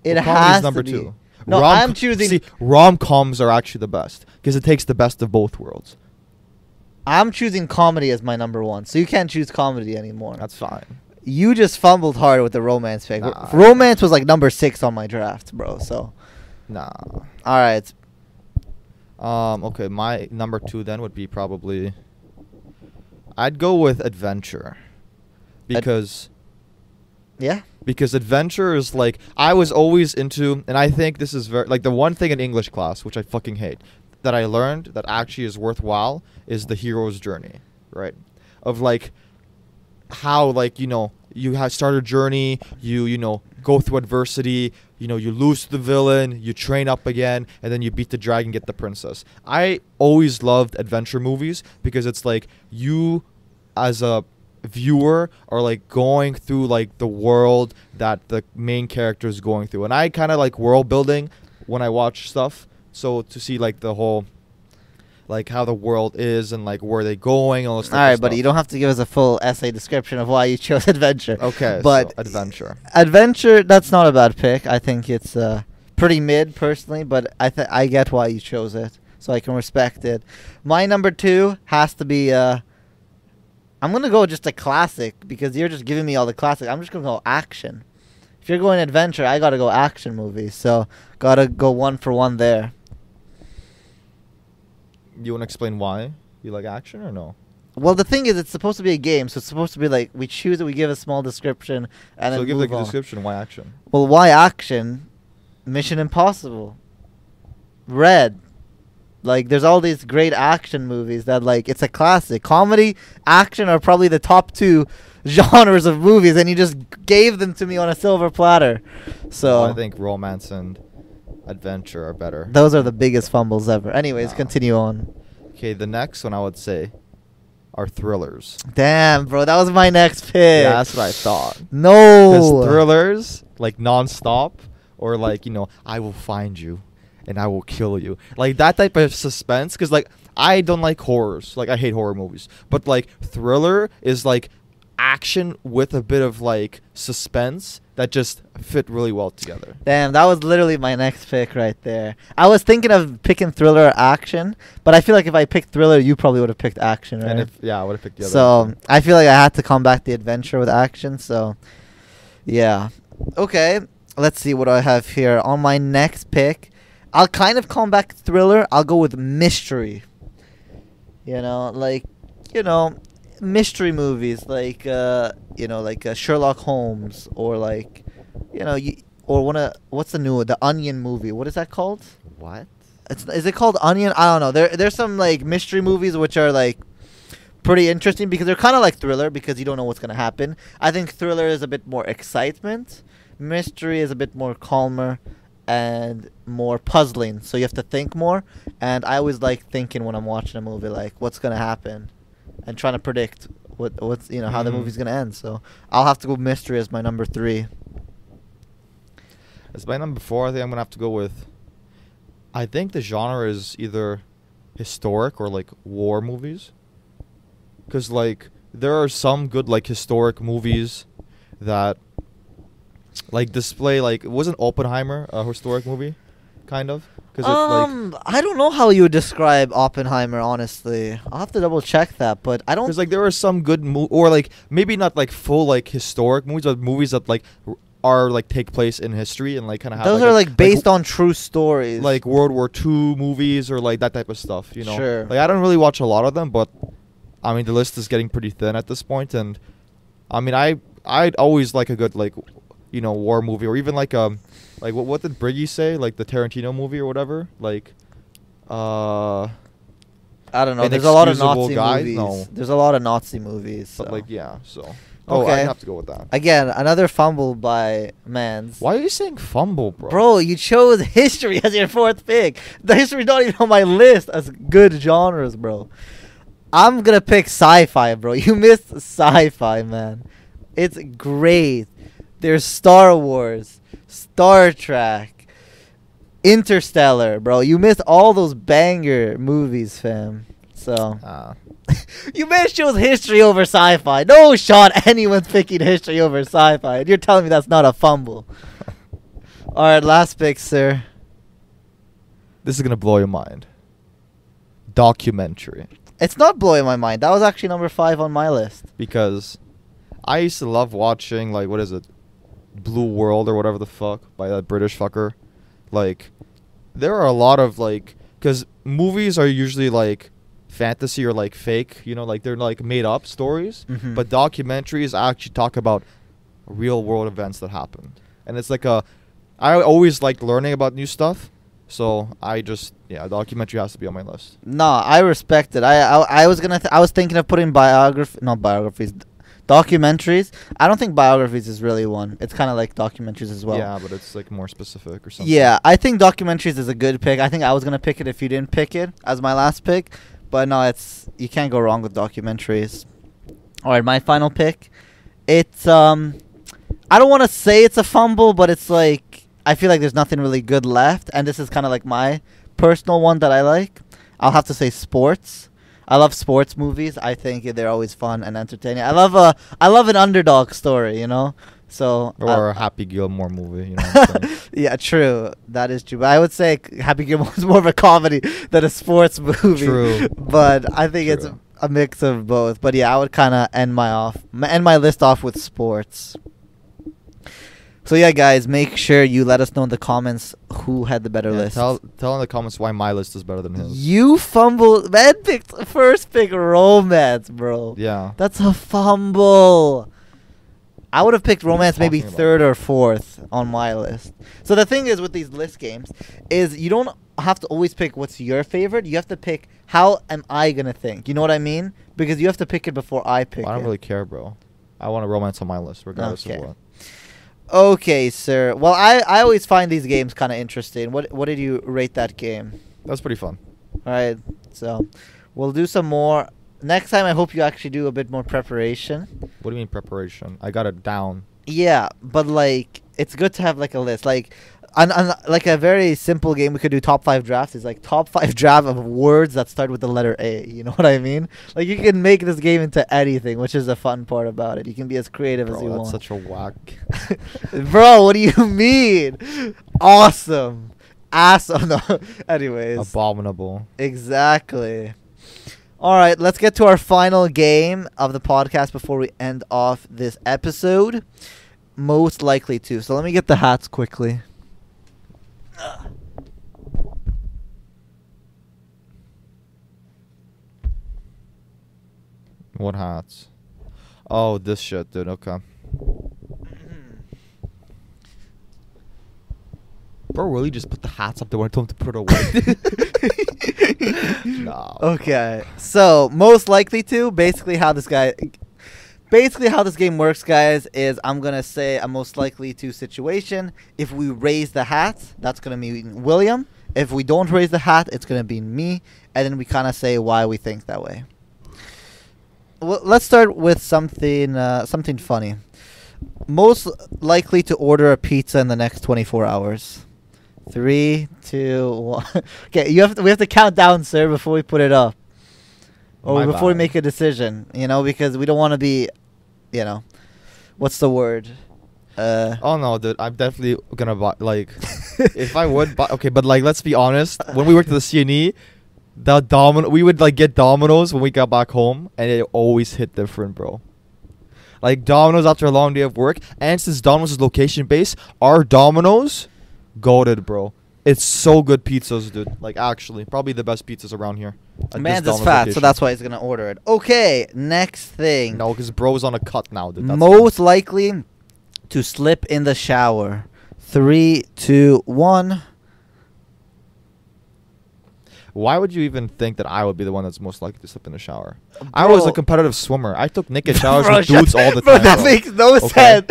It Well, comedy's has number to be. 2. No, I'm choosing. See, rom-coms are actually the best because it takes the best of both worlds. I'm choosing comedy as my number 1, so you can't choose comedy anymore. That's fine. You just fumbled hard with the romance pick. Nah. Romance was like number 6 on my draft, bro. So, Nah. all right. Okay, my number 2 then would be probably. I'd go with adventure, because Yeah. adventure is like I was always into, and I think this is very like the one thing in English class which I fucking hate that I learned that actually is worthwhile is the hero's journey, right? Of like how like you have start a journey, you know go through adversity, you lose to the villain, you train up again, and then you beat the dragon, get the princess. I always loved adventure movies because it's like you as a viewer are like going through like the world that the main character is going through, and I kind of like world building when I watch stuff, so to see like the whole like how the world is and like where they're going, all this All right, buddy. You don't have to give us a full essay description of why you chose adventure. Okay, but so adventure. Adventure, that's not a bad pick. I think it's pretty mid personally, but I get why you chose it, so I can respect it. My number 2 has to be I'm gonna go just a classic because you're just giving me all the classic. I'm just gonna go action. If you're going adventure, I gotta go action movies. So gotta go 1 for 1 there. You want to explain why you like action or no? Well, the thing is, it's supposed to be a game, so it's supposed to be like we choose it, we give a small description, and So then give move like a on. description. Why action? Well, why action? Mission Impossible. Red. Like, there's all these great action movies that, like, it's a classic. Comedy, action are probably the top 2 genres of movies, and you just gave them to me on a silver platter. So, I think romance and adventure are better. Those are the biggest fumbles ever. Anyways, Nah. continue on. Okay, the next one I would say are thrillers. Damn, bro, that was my next pick. Yeah, that's what I thought. No. Because thrillers, like non-stop, or like, you know, I will find you and I will kill you. Like that type of suspense. Because like I don't like horrors. Like I hate horror movies. But like thriller is like action with a bit of like suspense that just fit really well together. Damn, that was literally my next pick right there. I was thinking of picking thriller or action, but I feel like if I picked thriller, you probably would have picked action, right? And if I would have picked the other. So one. I feel like I had to combat the adventure with action. So yeah, okay. Let's see what I have here on my next pick. I'll kind of combat thriller. I'll go with mystery. Mystery movies like Sherlock Holmes or like what's the new one? The Onion movie. What is that called? What? Is it called Onion? I don't know. There's some like mystery movies which are like pretty interesting because they're kind of like thriller because you don't know what's gonna happen. I think thriller is a bit more excitement. Mystery is a bit more calmer and more puzzling, so you have to think more. And I always like thinking when I'm watching a movie, like what's gonna happen, and trying to predict what's how the movie's gonna end. So I'll have to go mystery as my number 3. As my number 4, I think I'm gonna have to go with. I think the genre is either historic or like war movies. Cause like there are some good like historic movies that like display like wasn't Oppenheimer a historic movie, kind of? Cause I don't know how you would describe Oppenheimer. Honestly, I'll have to double check that, but I don't. Because like there are some good or like maybe not like full like historic movies, but movies that like are like take place in history and like kind of have Those are like based on true stories, like World War II movies or like that type of stuff. You know, Sure. Like I don't really watch a lot of them, but I mean the list is getting pretty thin at this point, and I mean I'd always like a good like war movie, or even like what did Briggy say, like the Tarantino movie or whatever, like I don't know. There's a lot of Inexcusable Nazi Guys? movies. No. There's a lot of Nazi movies. but So. like yeah, so Okay. I'd have to go with that. Again, another fumble by Mans. Why are you saying fumble, bro? Bro, you chose history as your 4th pick. The history's not even on my list as good genres, bro. I'm gonna pick sci-fi, bro. You missed sci-fi, man. It's great. There's Star Wars, Star Trek, Interstellar, bro. You missed all those banger movies, fam. So you may have chose history over sci-fi. No shot anyone's picking history over sci-fi. And you're telling me that's not a fumble. All right, last pick, sir. This is gonna blow your mind. Documentary. It's not blowing my mind. That was actually number 5 on my list. Because I used to love watching, like, what is it? Blue World or whatever the fuck by that British fucker. Like, there are a lot of, like, because movies are usually, like, fantasy or, like, fake, like, they're, like, made-up stories. Mhm. But documentaries actually talk about real-world events that happened. And it's like I always liked learning about new stuff. So a documentary has to be on my list. No, I respect it. I was I was thinking of putting documentaries. I don't think biographies is really one. It's kind of like documentaries as well. Yeah, but it's like more specific or something. Yeah, I think documentaries is a good pick. I think I was gonna pick it if you didn't pick it as my last pick, but no, you can't go wrong with documentaries. All right, my final pick. It's I don't want to say it's a fumble, but it's like I feel like there's nothing really good left, and this is kind of like my personal one that I like. I'll have to say sports. I love sports movies. I think they're always fun and entertaining. I love an underdog story, So Or a Happy Gilmore movie, what I'm saying? yeah, true. That is true. But I would say Happy Gilmore is more of a comedy than a sports movie. True. But I think it's True. a mix of both. But yeah, I would kind of end my list off with sports. So yeah, guys, make sure you let us know in the comments who had the better list. Tell in the comments why my list is better than his. You fumbled. Man picked first pick romance, bro. Yeah. That's a fumble. I would have picked romance maybe talking about? 3rd or 4th on my list. So the thing is with these list games is you don't have to always pick what's your favorite. You have to pick how am I going to think. You know what I mean? Because you have to pick it before I pick I don't it. really care, bro. I want a romance on my list, regardless Okay. of what. Okay, sir. Well, I always find these games kind of interesting. What did you rate that game? That's pretty fun. All right, so we'll do some more next time. I hope you actually do a bit more preparation. What do you mean preparation? I got it down. Yeah, but like it's good to have like a list. Like on like a very simple game we could do top 5 drafts is like top 5 draft of words that start with the letter A. You know what I mean? Like you can make this game into anything, which is the fun part about it. You can be as creative as Bro, you that's want. such a whack. Bro, what do you mean? Awesome. Awesome. No. Anyways. Abominable. Exactly. All right, let's get to our final game of the podcast before we end off this episode. Most likely to. So let me get the hats quickly. What hats? Oh, this shit, dude. Okay. Bro, really just put the hats up there when I told him to put it away? Nah. Okay. So, most likely to, basically how this game works, guys, is I'm going to say a most likely to situation. If we raise the hat, that's going to be William. If we don't raise the hat, it's going to be me. And then we kind of say why we think that way. Well, let's start with something funny. Most likely to order a pizza in the next 24 hours. 3, 2, 1. Okay, we have to count down, sir, before we put it up. Or My before we bad. make a decision, because we don't want to be, what's the word? Oh no, dude! I'm definitely gonna buy. Like, if I would buy, okay, but like, let's be honest. When we worked at the CNE, we would like get Domino's when we got back home, and it always hit different, bro. Like Domino's after a long day of work, and since Domino's is location based, our Domino's, goated, bro. It's so good pizzas, dude. Like actually, probably the best pizzas around here. at Man's this is Domino's fat, so location. that's why he's gonna order it. Okay, next thing. No, because bro's on a cut now, dude. That's Most likely to slip in the shower. 3, 2, 1. Why would you even think that I would be the one that's most likely to slip in the shower? I was a Bro. competitive swimmer. I took naked showers Bro, with dudes all the bro, time. that bro. makes no Okay. sense.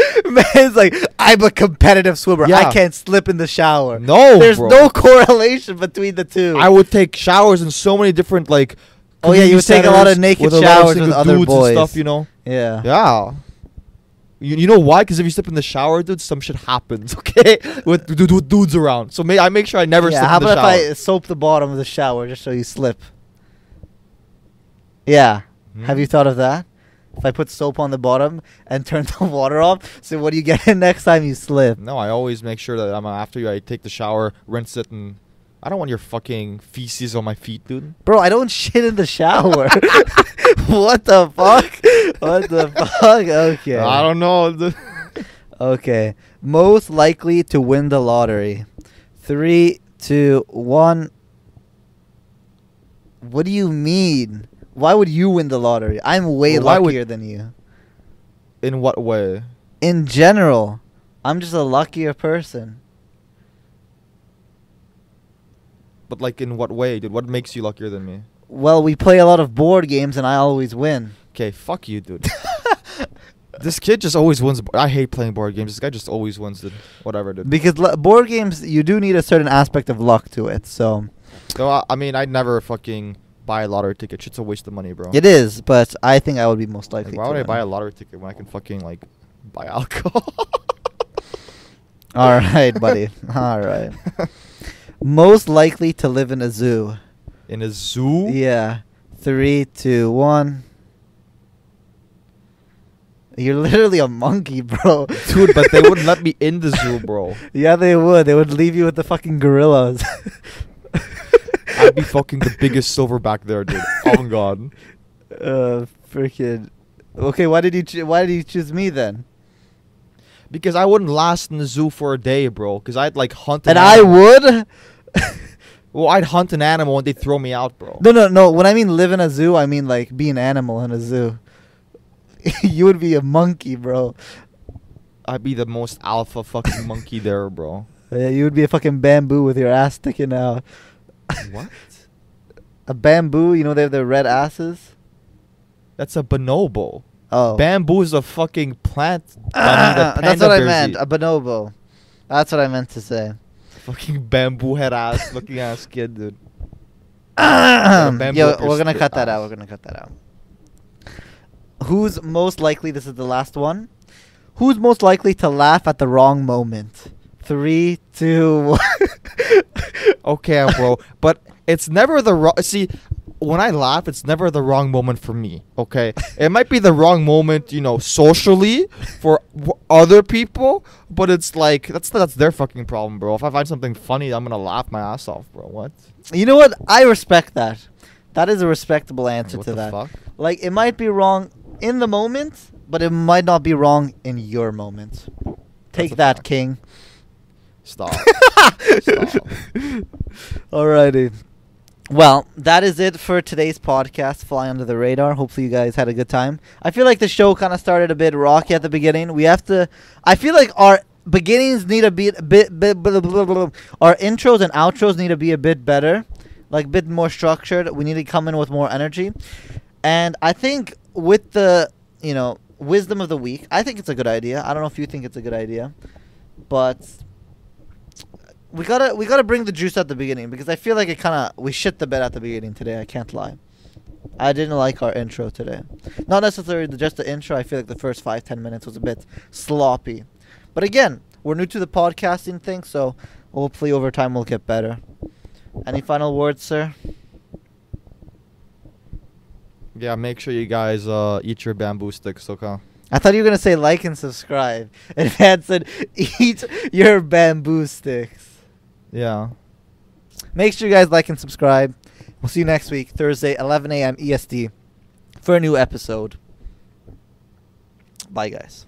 Man's like, I'm a competitive swimmer. I Yeah. can't slip in the shower. No, There's bro. no correlation between the two. I would take showers in so many different like. Oh, yeah, you would take a lot of centers naked with a lot of showers with single other dudes boys. and stuff. You know. Yeah. Yeah. You know why? Because if you slip in the shower, dude, some shit happens. Okay, with dudes around. So I make sure I never Yeah, slip how in the about shower. if I soap the bottom of the shower just so you slip? Yeah. Have Hmm? you thought of that? If I put soap on the bottom and turn the water off, so what do you get in next time you slip? No, I always make sure that after I take the shower, rinse it, and I don't want your fucking feces on my feet, dude. Bro, I don't shit in the shower. What the fuck? What the fuck? Okay. I don't know. dude. Okay. Most likely to win the lottery. 3, 2, 1. What do you mean? Why would you win the lottery? I'm way Well, why would- luckier than you. In what way? In general, I'm just a luckier person. But like, in what way, dude? What makes you luckier than me? Well, we play a lot of board games and I always win. Okay, fuck you, dude. This kid just always wins. I hate playing board games. This guy just always wins, dude. Whatever, dude. Because board games, you do need a certain aspect of luck to it. So So I mean, I'd never fucking buy a lottery ticket. Shit's a waste of money, bro. it is, but I think I would be most likely Like, why to would I win. buy a lottery ticket when I can fucking like buy alcohol? All right, buddy. All right. Most likely to live in a zoo. In a zoo? Yeah. 3, 2, 1. You're literally a monkey, bro. Dude, but they wouldn't let me in the zoo, bro. Yeah, they would. They would leave you with the fucking gorillas. I'd be fucking the biggest silverback there, dude. Oh my god. Freaking. Okay, why did you choose me then? Because I wouldn't last in the zoo for a day, bro. Because I'd like hunt And an I animal. would. Well, I'd hunt an animal and they'd throw me out, bro. No. When I mean live in a zoo, I mean like be an animal in a zoo. You would be a monkey, bro. I'd be the most alpha fucking monkey there, bro. Yeah, you would be a fucking bamboo with your ass sticking out. What? A bamboo, they have the red asses. That's a bonobo. Oh. Bamboo is a fucking plant. That's what I meant. Eat. A bonobo. That's what I meant to say. Fucking bamboo head ass looking ass kid, dude. Yo, we're gonna cut that out. We're gonna cut that out. Who's most likely? This is the last one. Who's most likely to laugh at the wrong moment? 3, 2, 1. Okay, bro, but it's never the wrong. See, when I laugh, it's never the wrong moment for me. Okay, it might be the wrong moment, socially for other people, but it's like that's their fucking problem, bro. If I find something funny, I'm gonna laugh my ass off, bro. What? You know what? I respect that. That is a respectable answer What to the that. fuck? Like, it might be wrong in the moment, but it might not be wrong in your moment. Take a that, fact. King. Stop. Stop. Alrighty. Well, that is it for today's podcast, Fly Under the Radar. Hopefully you guys had a good time. I feel like the show kind of started a bit rocky at the beginning. I feel like our beginnings need to be our intros and outros need to be a bit better, like a bit more structured. We need to come in with more energy. And I think with the, wisdom of the week, I think it's a good idea. I don't know if you think it's a good idea, but we gotta bring the juice at the beginning, because I feel like we shit the bed at the beginning today. I can't lie. I didn't like our intro today. Not necessarily just the intro. I feel like the first 5-10 minutes was a bit sloppy. But again, we're new to the podcasting thing, so hopefully over time we'll get better. Any final words, sir? Yeah, make sure you guys eat your bamboo sticks, okay? I thought you were gonna say like and subscribe. And Van said eat your bamboo sticks. Yeah. Make sure you guys like and subscribe. We'll see you next week, Thursday, 11 a.m. EST, for a new episode. Bye, guys.